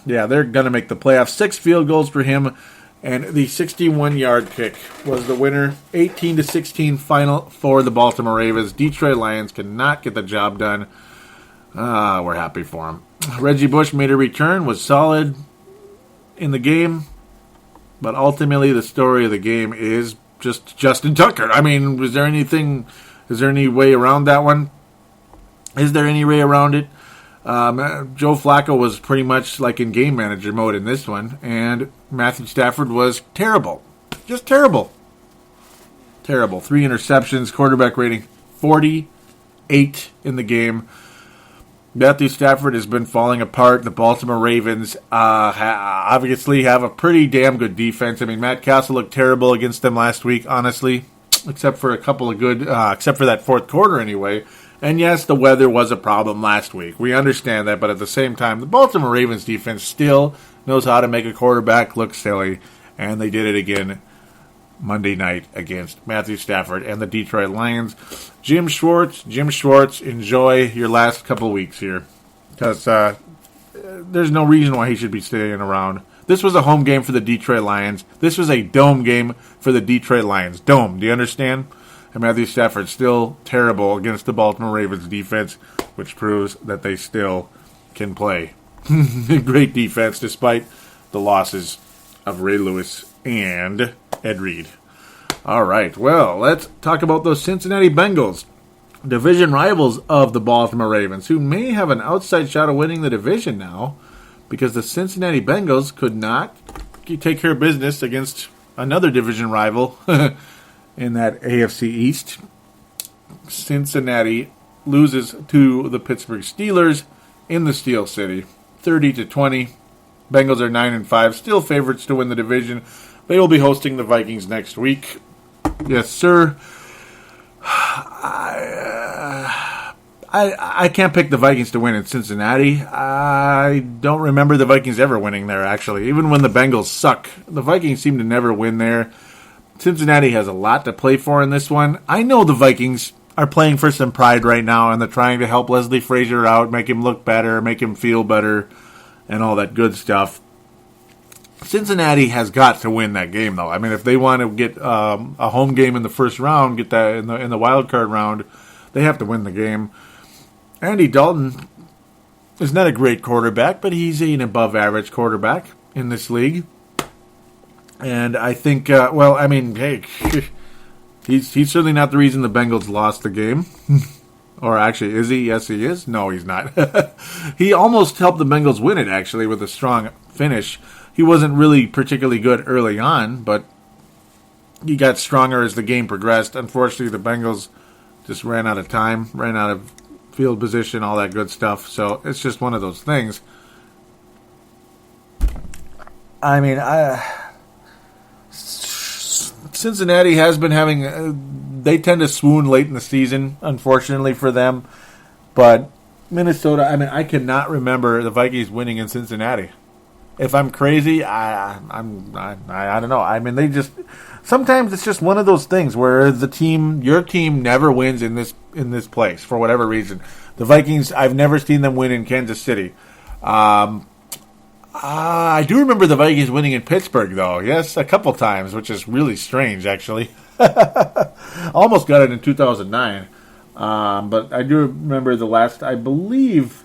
Yeah, they're going to make the playoffs. 6 field goals for him, and the 61-yard kick was the winner. 18-16 final for the Baltimore Ravens. Detroit Lions cannot get the job done. We're happy for him. Reggie Bush made a return, was solid in the game, but ultimately the story of the game is just Justin Tucker. I mean, is there any way around that one? Is there any way around it? Joe Flacco was pretty much like in game manager mode in this one, and Matthew Stafford was terrible. Just terrible. Terrible. 3 interceptions, quarterback rating 48 in the game. Matthew Stafford has been falling apart. The Baltimore Ravens obviously have a pretty damn good defense. I mean, Matt Cassel looked terrible against them last week, honestly, except for a couple of good, except for that fourth quarter anyway. And yes, the weather was a problem last week. We understand that, but at the same time, the Baltimore Ravens defense still knows how to make a quarterback look silly, and they did it again Monday night against Matthew Stafford and the Detroit Lions. Jim Schwartz, enjoy your last couple weeks here, because there's no reason why he should be staying around. This was a home game for the Detroit Lions. This was a dome game for the Detroit Lions. Dome, do you understand? And Matthew Stafford's still terrible against the Baltimore Ravens defense, which proves that they still can play. Great defense despite the losses of Ray Lewis and Ed Reed. All right, well, let's talk about those Cincinnati Bengals, division rivals of the Baltimore Ravens, who may have an outside shot of winning the division now because the Cincinnati Bengals could not take care of business against another division rival in that AFC East. Cincinnati loses to the Pittsburgh Steelers in the Steel City, 30-20. Bengals are 9-5, still favorites to win the division. They will be hosting the Vikings next week. Yes, sir. I can't pick the Vikings to win in Cincinnati. I don't remember the Vikings ever winning there, actually. Even when the Bengals suck, the Vikings seem to never win there. Cincinnati has a lot to play for in this one. I know the Vikings are playing for some pride right now, and they're trying to help Leslie Frazier out, make him look better, make him feel better, and all that good stuff. Cincinnati has got to win that game, though. I mean, if they want to get a home game in the first round, get that in the wild card round, they have to win the game. Andy Dalton is not a great quarterback, but he's an above-average quarterback in this league. And I think, hey, he's certainly not the reason the Bengals lost the game. Or actually, is he? Yes, he is. No, he's not. He almost helped the Bengals win it, actually, with a strong finish. He wasn't really particularly good early on, but he got stronger as the game progressed. Unfortunately, the Bengals just ran out of time, ran out of field position, all that good stuff. So it's just one of those things. I mean, Cincinnati has been having... they tend to swoon late in the season, unfortunately for them. But Minnesota, I mean, I cannot remember the Vikings winning in Cincinnati. If I'm crazy, I don't know. I mean, sometimes it's just one of those things where your team never wins in this place for whatever reason. The Vikings, I've never seen them win in Kansas City. I do remember the Vikings winning in Pittsburgh, though. Yes, a couple times, which is really strange, actually. Almost got it in 2009. But I do remember the last, I believe,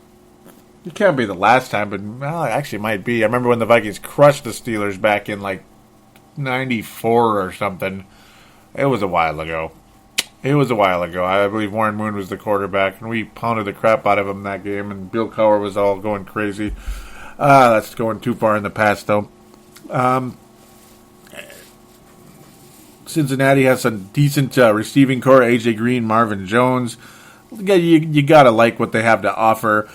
it can't be the last time, but well, it actually might be. I remember when the Vikings crushed the Steelers back in like 94 or something. It was a while ago. I believe Warren Moon was the quarterback, and we pounded the crap out of him that game, and Bill Cowher was all going crazy. That's going too far in the past, though. Cincinnati has some decent receiving core. A.J. Green, Marvin Jones. You got to like what they have to offer.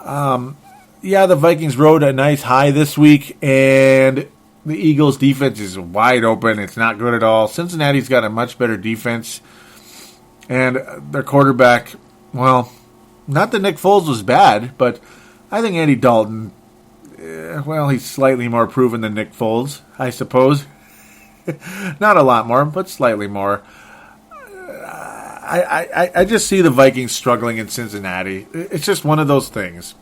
The Vikings rode a nice high this week, and the Eagles' defense is wide open. It's not good at all. Cincinnati's got a much better defense, and their quarterback, well, not that Nick Foles was bad, but I think Andy Dalton, he's slightly more proven than Nick Foles, I suppose. Not a lot more, but slightly more. I just see the Vikings struggling in Cincinnati. It's just one of those things,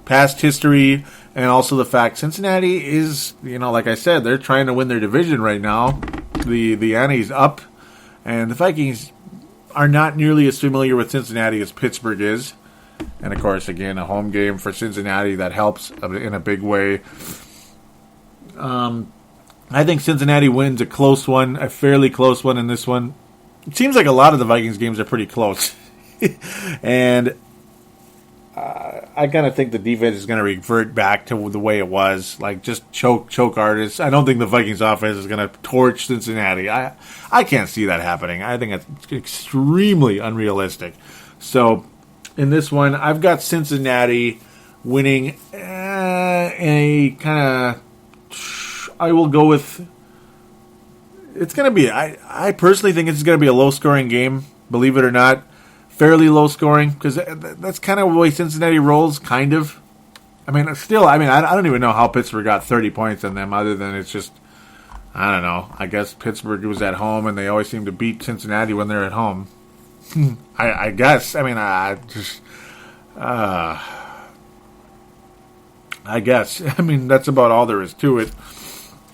past history, and also the fact Cincinnati is, like I said, they're trying to win their division right now. The ante's up, and the Vikings are not nearly as familiar with Cincinnati as Pittsburgh is. And, of course, again, a home game for Cincinnati that helps in a big way. I think Cincinnati wins a close one, a fairly close one in this one. It seems like a lot of the Vikings games are pretty close. And I kind of think the defense is going to revert back to the way it was, like just choke artists. I don't think the Vikings offense is going to torch Cincinnati. I can't see that happening. I think it's extremely unrealistic. So in this one, I've got Cincinnati winning a kind of... I will go with... It's going to be... I personally think it's going to be a low-scoring game, believe it or not. Fairly low-scoring, because that's kind of the way Cincinnati rolls, kind of. I don't even know how Pittsburgh got 30 points on them, other than it's just... I don't know. I guess Pittsburgh was at home, and they always seem to beat Cincinnati when they're at home. I guess. I guess. That's about all there is to it.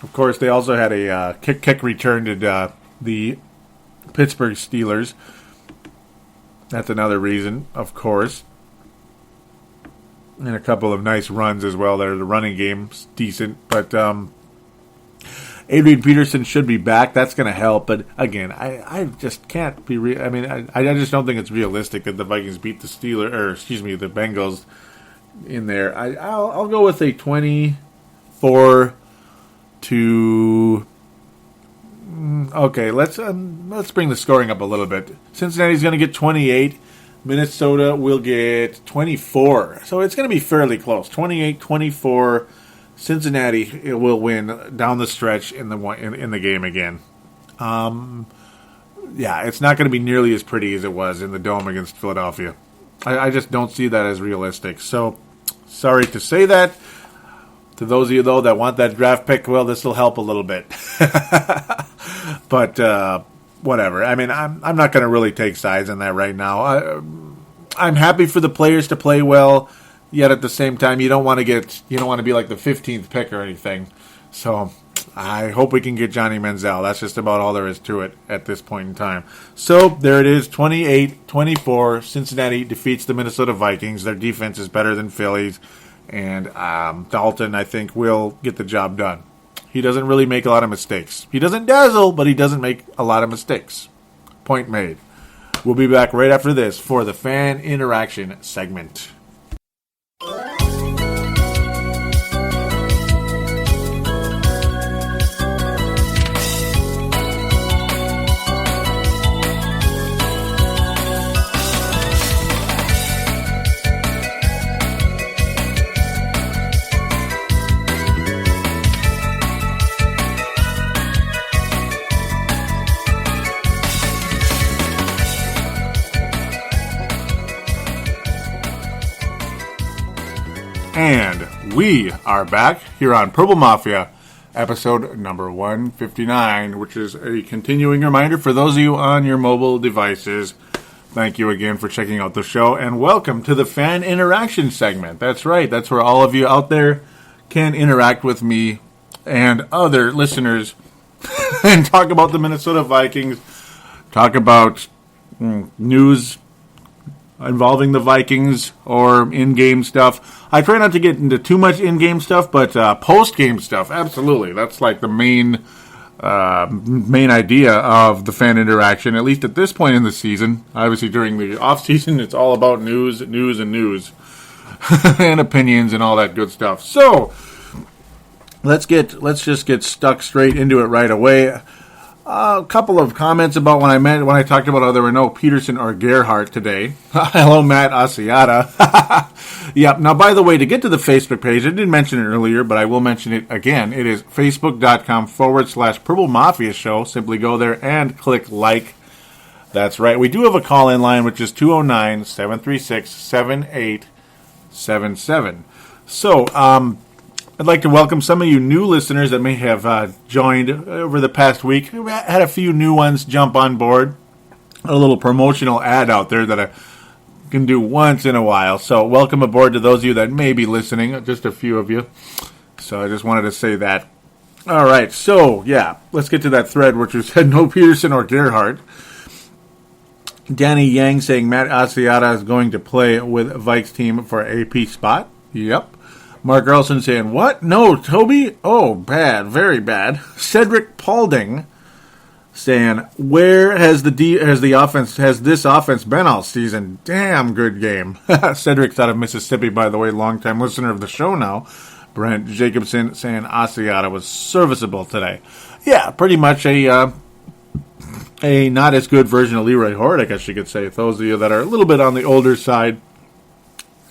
Of course, they also had a kick return to the Pittsburgh Steelers. That's another reason, of course. And a couple of nice runs as well there. The running game's decent, but Adrian Peterson should be back. That's going to help. But again, I just can't be. I just don't think it's realistic that the Vikings beat the the Bengals in there. I'll go with a 24 to. Okay, let's bring the scoring up a little bit. Cincinnati's going to get 28. Minnesota will get 24. So it's going to be fairly close. 28-24. Cincinnati will win down the stretch in the game again. It's not going to be nearly as pretty as it was in the Dome against Philadelphia. I just don't see that as realistic. So, sorry to say that. To those of you, though, that want that draft pick, well, this will help a little bit. But, whatever. I'm not going to really take sides on that right now. I'm happy for the players to play well, yet at the same time, you don't want to be like the 15th pick or anything. So, I hope we can get Johnny Manziel. That's just about all there is to it at this point in time. So, there it is, 28-24. Cincinnati defeats the Minnesota Vikings. Their defense is better than Philly's. And Dalton, I think, will get the job done. He doesn't really make a lot of mistakes. He doesn't dazzle, but he doesn't make a lot of mistakes. Point made. We'll be back right after this for the fan interaction segment. And we are back here on Purple Mafia, episode number 159, which is a continuing reminder for those of you on your mobile devices. Thank you again for checking out the show, and welcome to the fan interaction segment. That's right, that's where all of you out there can interact with me and other listeners and talk about the Minnesota Vikings, talk about news involving the Vikings or in-game stuff. I try not to get into too much in-game stuff, but post-game stuff, absolutely. That's like the main idea of the fan interaction, at least at this point in the season. Obviously, during the off-season, it's all about news, and opinions and all that good stuff. So, let's just get stuck straight into it right away. A couple of comments about when I talked about how there were no Peterson or Gerhardt today. Hello, Matt Asiata. Yep. Now, by the way, to get to the Facebook page, I didn't mention it earlier, but I will mention it again. It is facebook.com/Purple Mafia Show. Simply go there and click like. That's right. We do have a call-in line, which is 209-736-7877. So, I'd like to welcome some of you new listeners that may have joined over the past week. We had a few new ones jump on board. A little promotional ad out there that I can do once in a while. So welcome aboard to those of you that may be listening, just a few of you. So I just wanted to say that. All right, so yeah, let's get to that thread which said no Peterson or Gerhardt. Danny Yang saying Matt Asiata is going to play with Vikes team for AP spot. Yep. Mark Carlson saying, what? No, Toby? Oh, bad. Very bad. Cedric Paulding saying, where has this offense been all season? Damn good game. Cedric's out of Mississippi, by the way, longtime listener of the show now. Brent Jacobson saying Asiata was serviceable today. Yeah, pretty much a not as good version of Leroy Horde, I guess you could say. Those of you that are a little bit on the older side.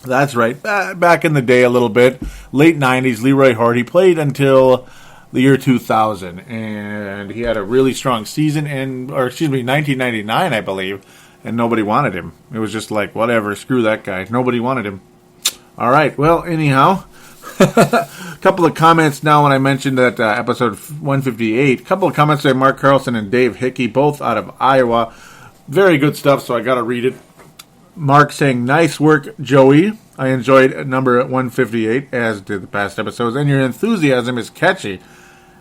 That's right. Back in the day a little bit, late 90s, Leroy Horde, he played until the year 2000, and he had a really strong season, 1999, I believe, and nobody wanted him. It was just like, whatever, screw that guy. Nobody wanted him. All right, well, anyhow, a couple of comments now when I mentioned that episode 158. A couple of comments by Mark Carlson and Dave Hickey, both out of Iowa. Very good stuff, so I got to read it. Mark saying, nice work, Joey. I enjoyed number 158, as did the past episodes, and your enthusiasm is catchy.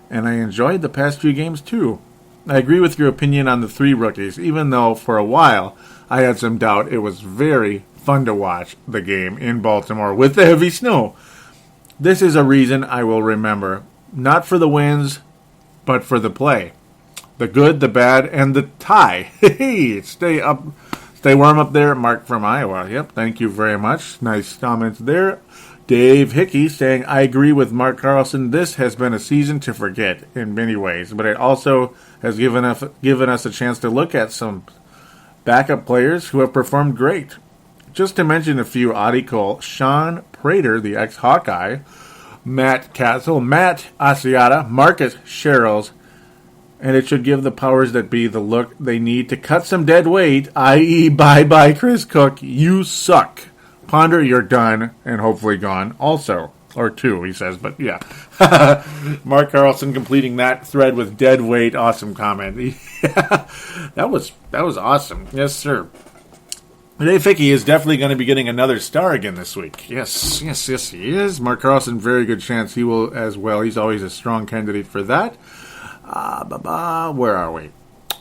And I enjoyed the past few games, too. I agree with your opinion on the three rookies, even though for a while I had some doubt. It was very fun to watch the game in Baltimore with the heavy snow. This is a reason I will remember. Not for the wins, but for the play. The good, the bad, and the tie. Hey, stay warm up there, Mark from Iowa. Yep, thank you very much. Nice comments there. Dave Hickey saying, I agree with Mark Carlson. This has been a season to forget in many ways, but it also has given us a chance to look at some backup players who have performed great. Just to mention a few, Audie Cole, Shaun Prater, the ex-Hawkeye, Matt Cassel, Matt Asiata, Marcus Sherrills, and it should give the powers that be the look they need to cut some dead weight, i.e. bye-bye Chris Cook, you suck. Ponder, you're done, and hopefully gone also. Or two, he says, but yeah. Mark Carlson completing that thread with dead weight. Awesome comment. Yeah, that was awesome. Yes, sir. Dave Hickey is definitely going to be getting another star again this week. Yes, he is. Mark Carlson, very good chance he will as well. He's always a strong candidate for that. Where are we?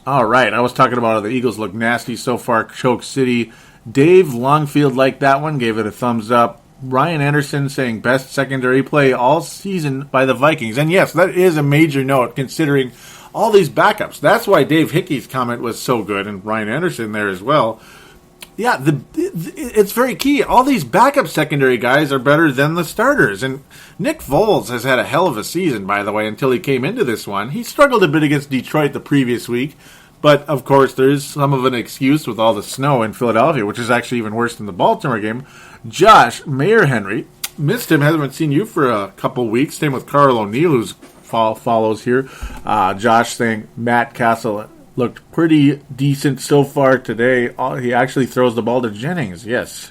All right, I was talking about how the Eagles look nasty so far. Choke City. Dave Longfield liked that one, gave it a thumbs up. Ryan Anderson saying best secondary play all season by the Vikings. And yes, that is a major note considering all these backups. That's why Dave Hickey's comment was so good, and Ryan Anderson there as well. Yeah, it's very key. All these backup secondary guys are better than the starters. And Nick Foles has had a hell of a season, by the way, until he came into this one. He struggled a bit against Detroit the previous week. But, of course, there is some of an excuse with all the snow in Philadelphia, which is actually even worse than the Baltimore game. Josh Mayer Henry, missed him, haven't seen you for a couple weeks. Same with Carl O'Neill, who follows here. Josh saying Matt Cassel looked pretty decent so far today. He actually throws the ball to Jennings. Yes.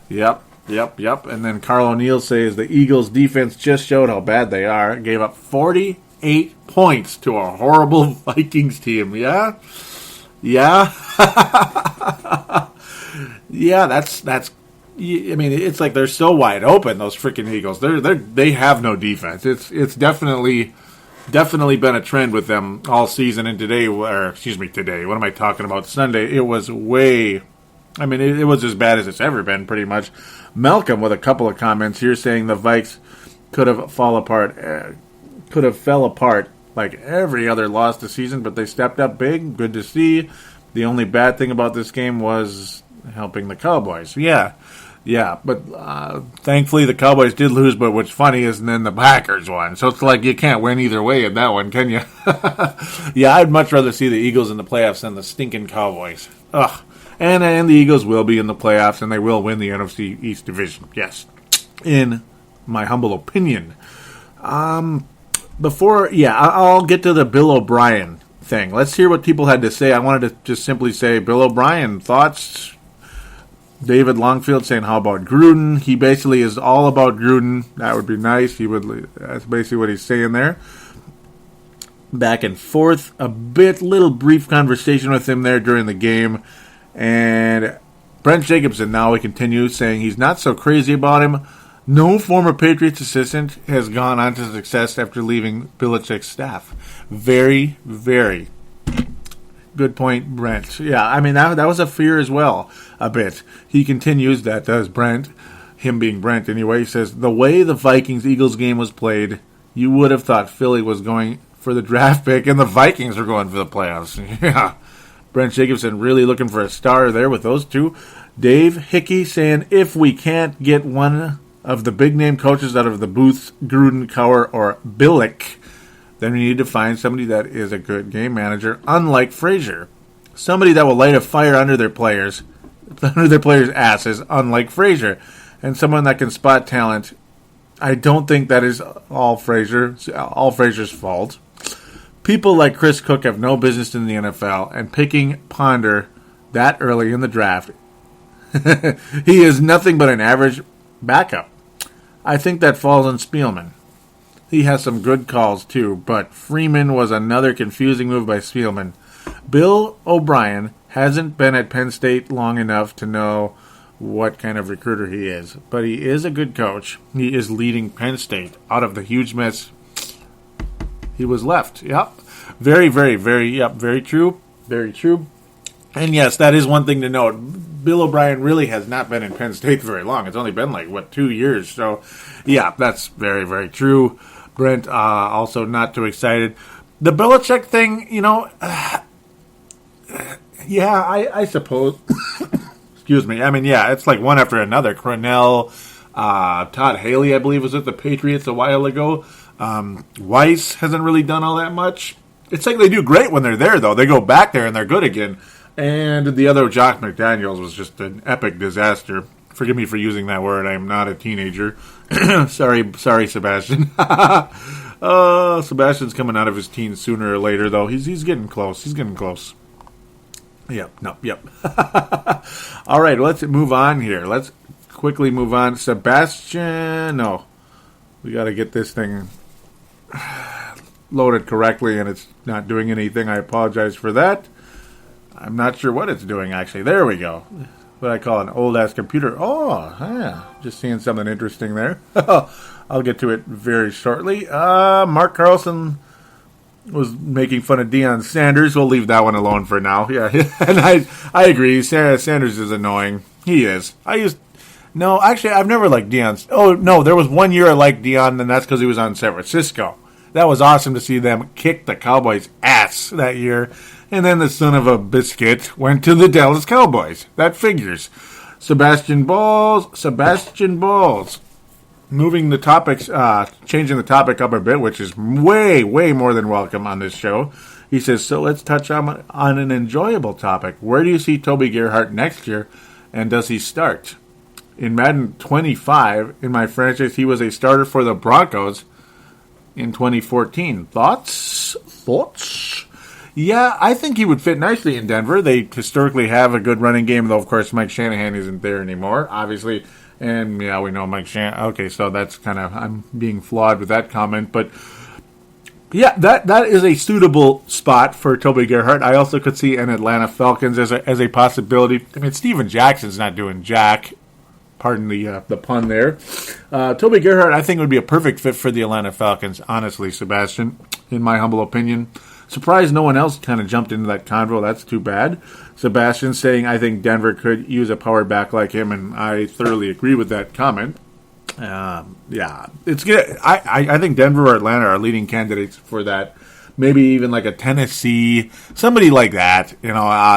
Yep. And then Carl O'Neill says the Eagles' defense just showed how bad they are. Gave up 40 8 points to a horrible Vikings team. Yeah? Yeah? Yeah, that's. I mean, it's like they're so wide open, those freaking Eagles. They have no defense. It's definitely been a trend with them all season. And today, today. What am I talking about? Sunday. It was way. I mean, it was as bad as it's ever been, pretty much. Malcolm with a couple of comments here saying the Vikes could have fell apart like every other loss this season, but they stepped up big. Good to see. The only bad thing about this game was helping the Cowboys. Yeah, but thankfully the Cowboys did lose, but what's funny is then the Packers won. So it's like you can't win either way in that one, can you? Yeah, I'd much rather see the Eagles in the playoffs than the stinking Cowboys. Ugh. And the Eagles will be in the playoffs, and they will win the NFC East Division. Yes, in my humble opinion. I'll get to the Bill O'Brien thing. Let's hear what people had to say. I wanted to just simply say, Bill O'Brien, thoughts? David Longfield saying, how about Gruden? He basically is all about Gruden. That would be nice. That's basically what he's saying there. Back and forth a bit, little brief conversation with him there during the game. And Brent Jacobson now he continues saying he's not so crazy about him. No former Patriots assistant has gone on to success after leaving Belichick's staff. Very, very good point, Brent. Yeah, I mean, that was a fear as well, a bit. He continues, that does Brent, him being Brent anyway. He says, the way the Vikings-Eagles game was played, you would have thought Philly was going for the draft pick and the Vikings were going for the playoffs. Yeah. Brent Jacobson really looking for a star there with those two. Dave Hickey saying, if we can't get one of the big-name coaches out of the Booth, Gruden, Cowher, or Billick, then we need to find somebody that is a good game manager, unlike Frazier. Somebody that will light a fire under their players' asses, unlike Frazier. And someone that can spot talent. I don't think that is all Frazier's fault. People like Chris Cook have no business in the NFL, and picking Ponder that early in the draft, he is nothing but an average backup. I think that falls on Spielman. He has some good calls too, but Freeman was another confusing move by Spielman. Bill O'Brien hasn't been at Penn State long enough to know what kind of recruiter he is, but he is a good coach. He is leading Penn State out of the huge mess he was left. Yep. Very, very, very, yep, very true. Very true. And yes, that is one thing to note. Bill O'Brien really has not been in Penn State very long. It's only been 2 years. So, yeah, that's very, very true. Brent, also not too excited. The Belichick thing, I suppose. Excuse me. I mean, yeah, it's like one after another. Cornell, Todd Haley, I believe, was with the Patriots a while ago. Weiss hasn't really done all that much. It's like they do great when they're there, though. They go back there and they're good again. And the other, Josh McDaniels, was just an epic disaster. Forgive me for using that word. I am not a teenager. sorry, Sebastian. Sebastian's coming out of his teens sooner or later, though. He's getting close. He's getting close. Yep. All right, let's move on here. Let's quickly move on. Sebastian, no. We got to get this thing loaded correctly, and it's not doing anything. I apologize for that. I'm not sure what it's doing, actually. There we go. What I call an old-ass computer. Oh, yeah. Just seeing something interesting there. I'll get to it very shortly. Mark Carlson was making fun of Deion Sanders. We'll leave that one alone for now. Yeah, and I agree. Sanders is annoying. He is. No, actually, I've never liked Deion. Oh, no, there was 1 year I liked Deion, and that's because he was on San Francisco. That was awesome to see them kick the Cowboys' ass that year. And then the son of a biscuit went to the Dallas Cowboys. That figures. Sebastian Balls. Moving the topics, changing the topic up a bit, which is way, way more than welcome on this show. He says, so let's touch on an enjoyable topic. Where do you see Toby Gerhart next year, and does he start? In Madden 25, in my franchise, he was a starter for the Broncos in 2014. Thoughts? Yeah, I think he would fit nicely in Denver. They historically have a good running game, though, of course, Mike Shanahan isn't there anymore, obviously. And, yeah, we know Mike Shanahan. Okay, so that's kind of, I'm being flawed with that comment. But Yeah, that is a suitable spot for Toby Gerhardt. I also could see an Atlanta Falcons as a possibility. I mean, Steven Jackson's not doing jack. Pardon the pun there. Toby Gerhardt, I think, would be a perfect fit for the Atlanta Falcons, honestly, Sebastian, in my humble opinion. Surprised no one else kind of jumped into that convo. That's too bad. Sebastian saying, I think Denver could use a power back like him, and I thoroughly agree with that comment. Yeah, it's good. I think Denver or Atlanta are leading candidates for that. Maybe even like a Tennessee, somebody like that.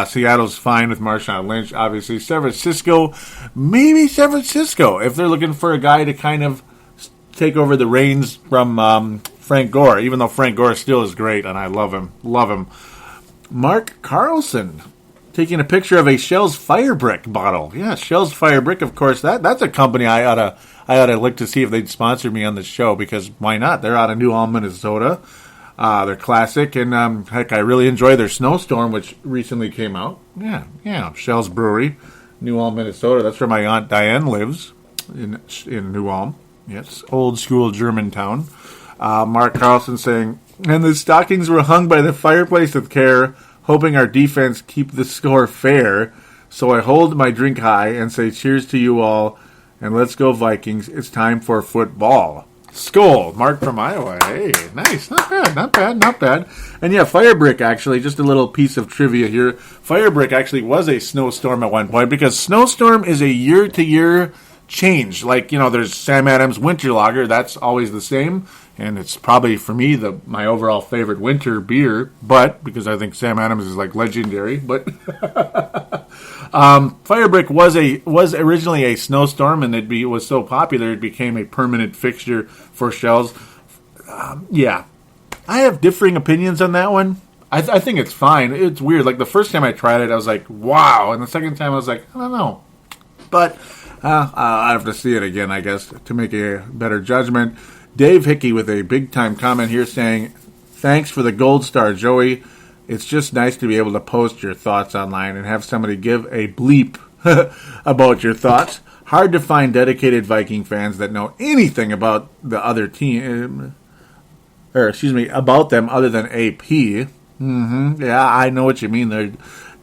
Seattle's fine with Marshawn Lynch. Obviously, San Francisco, maybe San Francisco if they're looking for a guy to kind of take over the reins from Frank Gore. Even though Frank Gore still is great, and I love him. Mark Carlson taking a picture of a Shell's Fire Brick bottle. Yeah, Shell's Fire Brick. Of course, that's a company I ought to look to see if they'd sponsor me on the show, because why not? They're out of New Ulm, Minnesota. They're classic, and heck, I really enjoy their Snowstorm, which recently came out. Yeah, Shell's Brewery, New Ulm, Minnesota. That's where my Aunt Diane lives, in New Ulm. Yes, old school German town. Mark Carlson saying, and the stockings were hung by the fireplace with care, hoping our defense keep the score fair. So I hold my drink high and say cheers to you all. And let's go Vikings. It's time for football. Skol. Mark from Iowa. Hey, nice. Not bad. And yeah, Firebrick, actually, just a little piece of trivia here. Firebrick actually was a Snowstorm at one point, because Snowstorm is a year-to-year change. Like, there's Sam Adams Winter Lager. That's always the same. And it's probably, for me, my overall favorite winter beer. But, because I think Sam Adams is, like, legendary. But... Firebrick was originally a Snowstorm, and it was so popular it became a permanent fixture for Shells. Yeah, I have differing opinions on that one. I think it's fine. It's weird. Like the first time I tried it, I was like, wow, and the second time I was like, I don't know. But I have to see it again, I guess, to make a better judgment. Dave Hickey with a big time comment here saying, "Thanks for the gold star, Joey. It's just nice to be able to post your thoughts online and have somebody give a bleep about your thoughts. Hard to find dedicated Viking fans that know anything about the other team, about them other than AP. Yeah, I know what you mean there,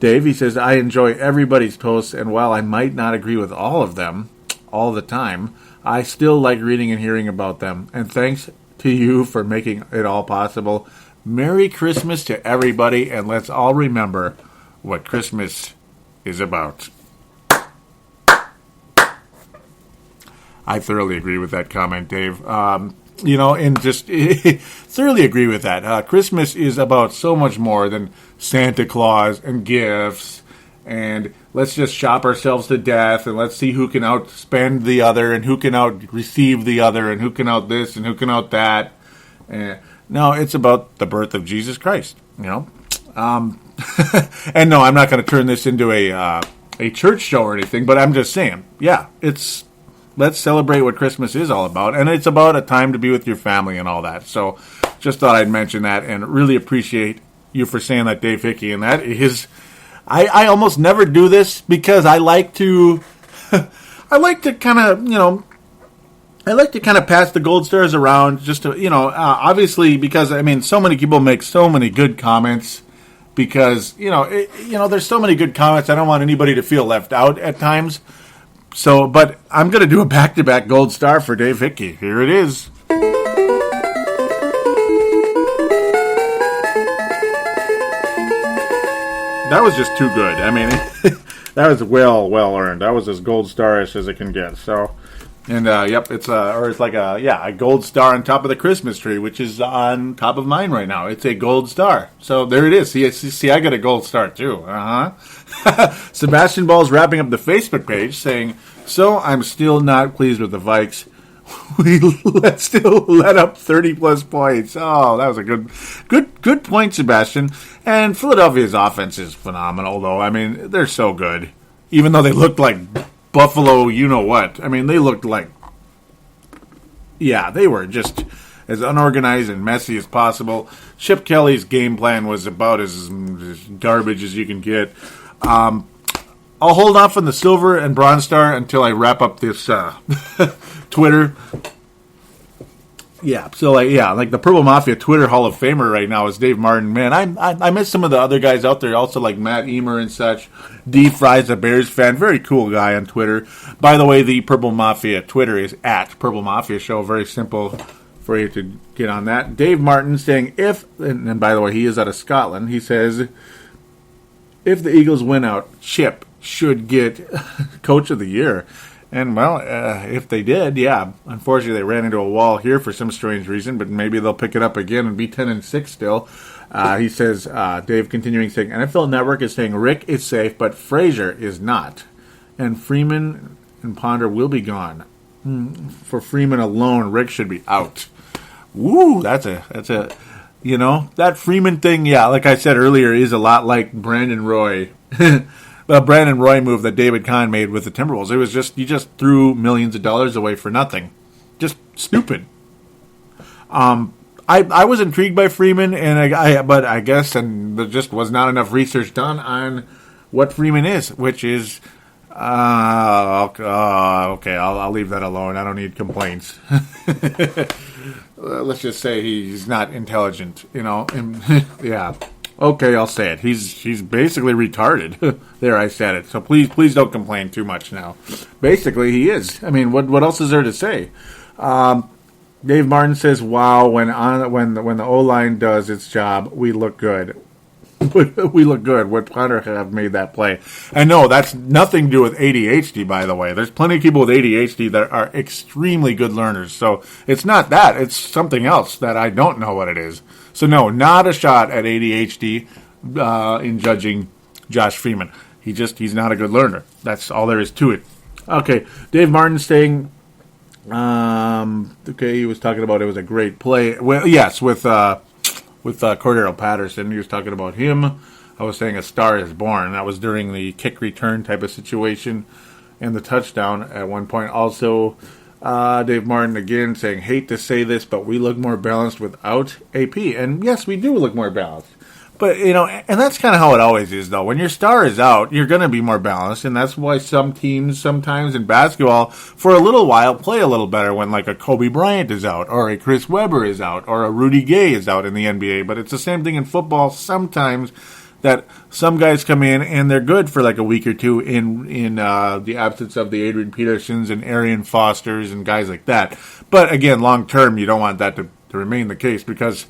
Dave." He says, "I enjoy everybody's posts, and while I might not agree with all of them all the time, I still like reading and hearing about them. And thanks to you for making it all possible. Merry Christmas to everybody, and let's all remember what Christmas is about." I thoroughly agree with that comment, Dave. And just thoroughly agree with that. Christmas is about so much more than Santa Claus and gifts, and let's just shop ourselves to death, and let's see who can outspend the other, and who can out-receive the other, and who can out this, and who can out that. No, it's about the birth of Jesus Christ, And no, I'm not going to turn this into a church show or anything, but I'm just saying, yeah, let's celebrate what Christmas is all about, and it's about a time to be with your family and all that. So just thought I'd mention that, and really appreciate you for saying that, Dave Hickey. And that is, I almost never do this because I like to kind of, I like to kind of pass the gold stars around just to, obviously, because, so many people make so many good comments because, there's so many good comments. I don't want anybody to feel left out at times. So, but I'm going to do a back-to-back gold star for Dave Hickey. Here it is. That was just too good. That was well earned. That was as gold starish as it can get. So, and yep, it's like a gold star on top of the Christmas tree, which is on top of mine right now. It's a gold star. So there it is. See, I got a gold star too. Sebastian Ball's wrapping up the Facebook page saying, "So I'm still not pleased with the Vikes. We still let up 30-plus points." Oh, that was a good point, Sebastian. And Philadelphia's offense is phenomenal, though. They're so good. Even though they looked like Buffalo, you-know-what. They looked like... Yeah, they were just as unorganized and messy as possible. Chip Kelly's game plan was about as garbage as you can get. I'll hold off on the silver and bronze star until I wrap up this Twitter Yeah, so like the Purple Mafia Twitter Hall of Famer right now is Dave Martin. Man, I miss some of the other guys out there, also like Matt Emer and such. D Fry's a Bears fan, very cool guy on Twitter. By the way, the Purple Mafia Twitter is at Purple Mafia Show. Very simple for you to get on that. Dave Martin saying and by the way, he is out of Scotland. He says if the Eagles win out, Chip should get Coach of the Year. And, well, if they did, yeah. Unfortunately, they ran into a wall here for some strange reason, but maybe they'll pick it up again and be 10-6 still. He says, Dave continuing saying, NFL Network is saying Rick is safe, but Frazier is not. And Freeman and Ponder will be gone. For Freeman alone, Rick should be out. Woo, that's a, that Freeman thing, yeah, like I said earlier, is a lot like Brandon Roy. The Brandon Roy move that David Kahn made with the Timberwolves. It was just, you just threw millions of dollars away for nothing. Just stupid. I was intrigued by Freeman, but I guess there just was not enough research done on what Freeman is, which is, okay, I'll leave that alone. I don't need complaints. Let's just say he's not intelligent, yeah. Okay, I'll say it. He's basically retarded. There, I said it. So please don't complain too much now. Basically, he is. I mean, what else is there to say? Dave Martin says, "Wow, when the O-line does its job, we look good. We look good. Would Ponder have made that play?" And no, that's nothing to do with ADHD, by the way. There's plenty of people with ADHD that are extremely good learners. So it's not that. It's something else that I don't know what it is. So no, not a shot at ADHD in judging Josh Freeman. He's not a good learner. That's all there is to it. Okay, Dave Martin saying, he was talking about it was a great play. Well, yes, with Cordero Patterson. He was talking about him. I was saying a star is born. That was during the kick return type of situation and the touchdown at one point. Also, Dave Martin again saying, hate to say this, but we look more balanced without AP. And yes, we do look more balanced. But, and that's kind of how it always is, though. When your star is out, you're going to be more balanced. And that's why some teams sometimes in basketball, for a little while, play a little better when, like, a Kobe Bryant is out, or a Chris Webber is out, or a Rudy Gay is out in the NBA. But it's the same thing in football sometimes, that some guys come in and they're good for like a week or two in the absence of the Adrian Petersons and Arian Fosters and guys like that. But again, long term, you don't want that to remain the case, because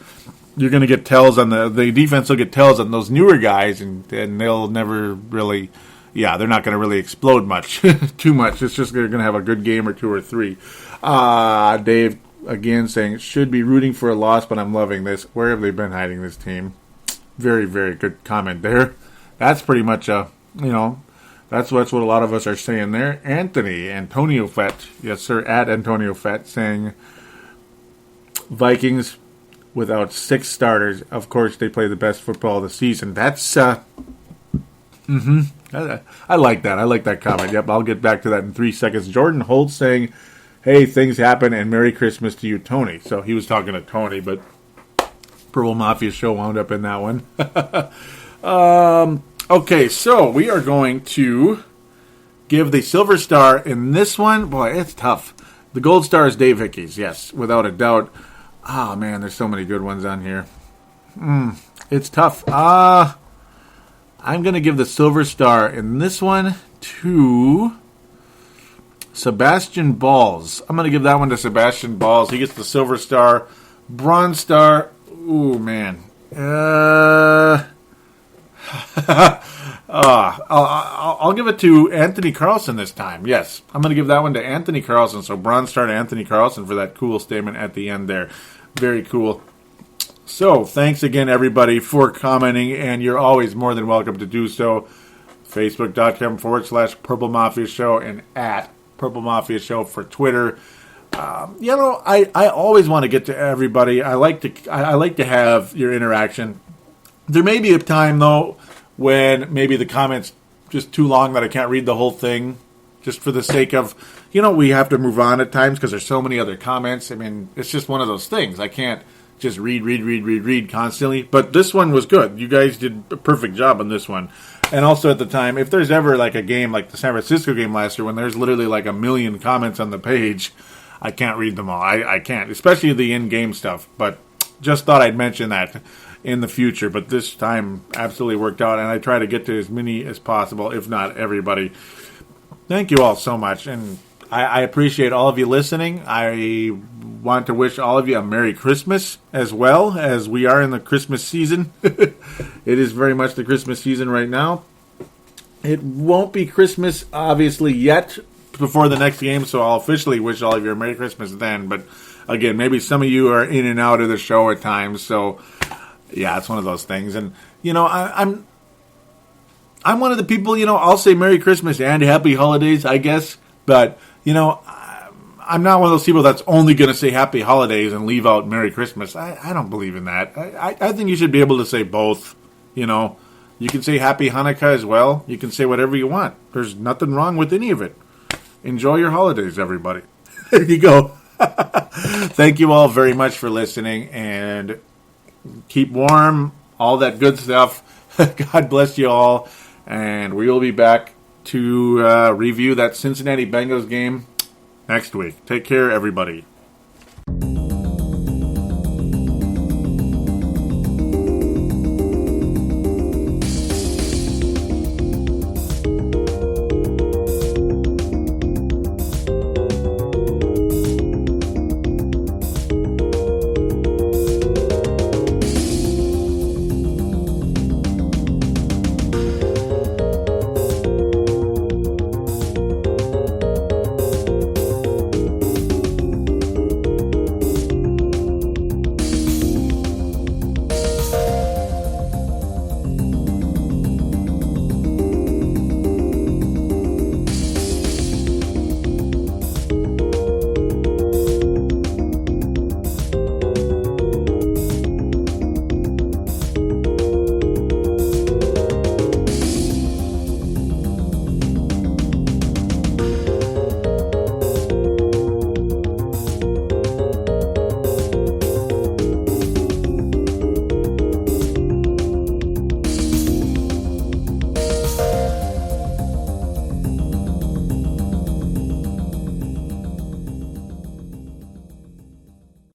you're going to get tells on the defense will get tells on those newer guys, and they'll never really, they're not going to really explode much, too much. It's just they're going to have a good game or two or three. Dave again saying, should be rooting for a loss, but I'm loving this. Where have they been hiding this team? Very, very good comment there. That's pretty much that's what a lot of us are saying there. Antonio Fett, yes sir, at Antonio Fett, saying Vikings without 6 starters. Of course, they play the best football of the season. That's I like that. I like that comment. Yep, I'll get back to that in 3 seconds. Jordan Holt saying, hey, things happen, and Merry Christmas to you, Tony. So he was talking to Tony, but Purple Mafia Show wound up in that one. Okay, so we are going to give the Silver Star in this one. Boy, it's tough. The Gold Star is Dave Hickey's, yes, without a doubt. Oh, man, there's so many good ones on here. It's tough. I'm going to give the Silver Star in this one to Sebastian Balls. I'm going to give that one to Sebastian Balls. He gets the Silver Star. Bronze Star. Ooh, man. I'll give it to Anthony Carlson this time. Yes, I'm going to give that one to Anthony Carlson. So bronze star to Anthony Carlson for that cool statement at the end there. Very cool. So thanks again, everybody, for commenting, and you're always more than welcome to do so. Facebook.com/Purple Mafia Show and at Purple Mafia Show for Twitter. I always want to get to everybody. I like to have your interaction. There may be a time, though, when maybe the comment's just too long that I can't read the whole thing, just for the sake of, we have to move on at times because there's so many other comments. I mean, it's just one of those things. I can't just read constantly. But this one was good. You guys did a perfect job on this one. And also at the time, if there's ever like a game like the San Francisco game last year when there's literally like 1 million comments on the page, I can't read them all. I can't, especially the in-game stuff. But just thought I'd mention that in the future. But this time absolutely worked out, and I try to get to as many as possible, if not everybody. Thank you all so much, and I appreciate all of you listening. I want to wish all of you a Merry Christmas as well, as we are in the Christmas season. It is very much the Christmas season right now. It won't be Christmas, obviously, yet before the next game, so I'll officially wish all of you a Merry Christmas then. But again, maybe some of you are in and out of the show at times, so yeah, it's one of those things. And, you know, I'm one of the people, you know, I'll say Merry Christmas and Happy Holidays, I guess, but, you know, I'm not one of those people that's only going to say Happy Holidays and leave out Merry Christmas. I don't believe in that. I think you should be able to say both, you know. You can say Happy Hanukkah as well. You can say whatever you want. There's nothing wrong with any of it. Enjoy your holidays, everybody. There you go. Thank you all very much for listening, and keep warm, all that good stuff. God bless you all, and we will be back to review that Cincinnati Bengals game next week. Take care, everybody.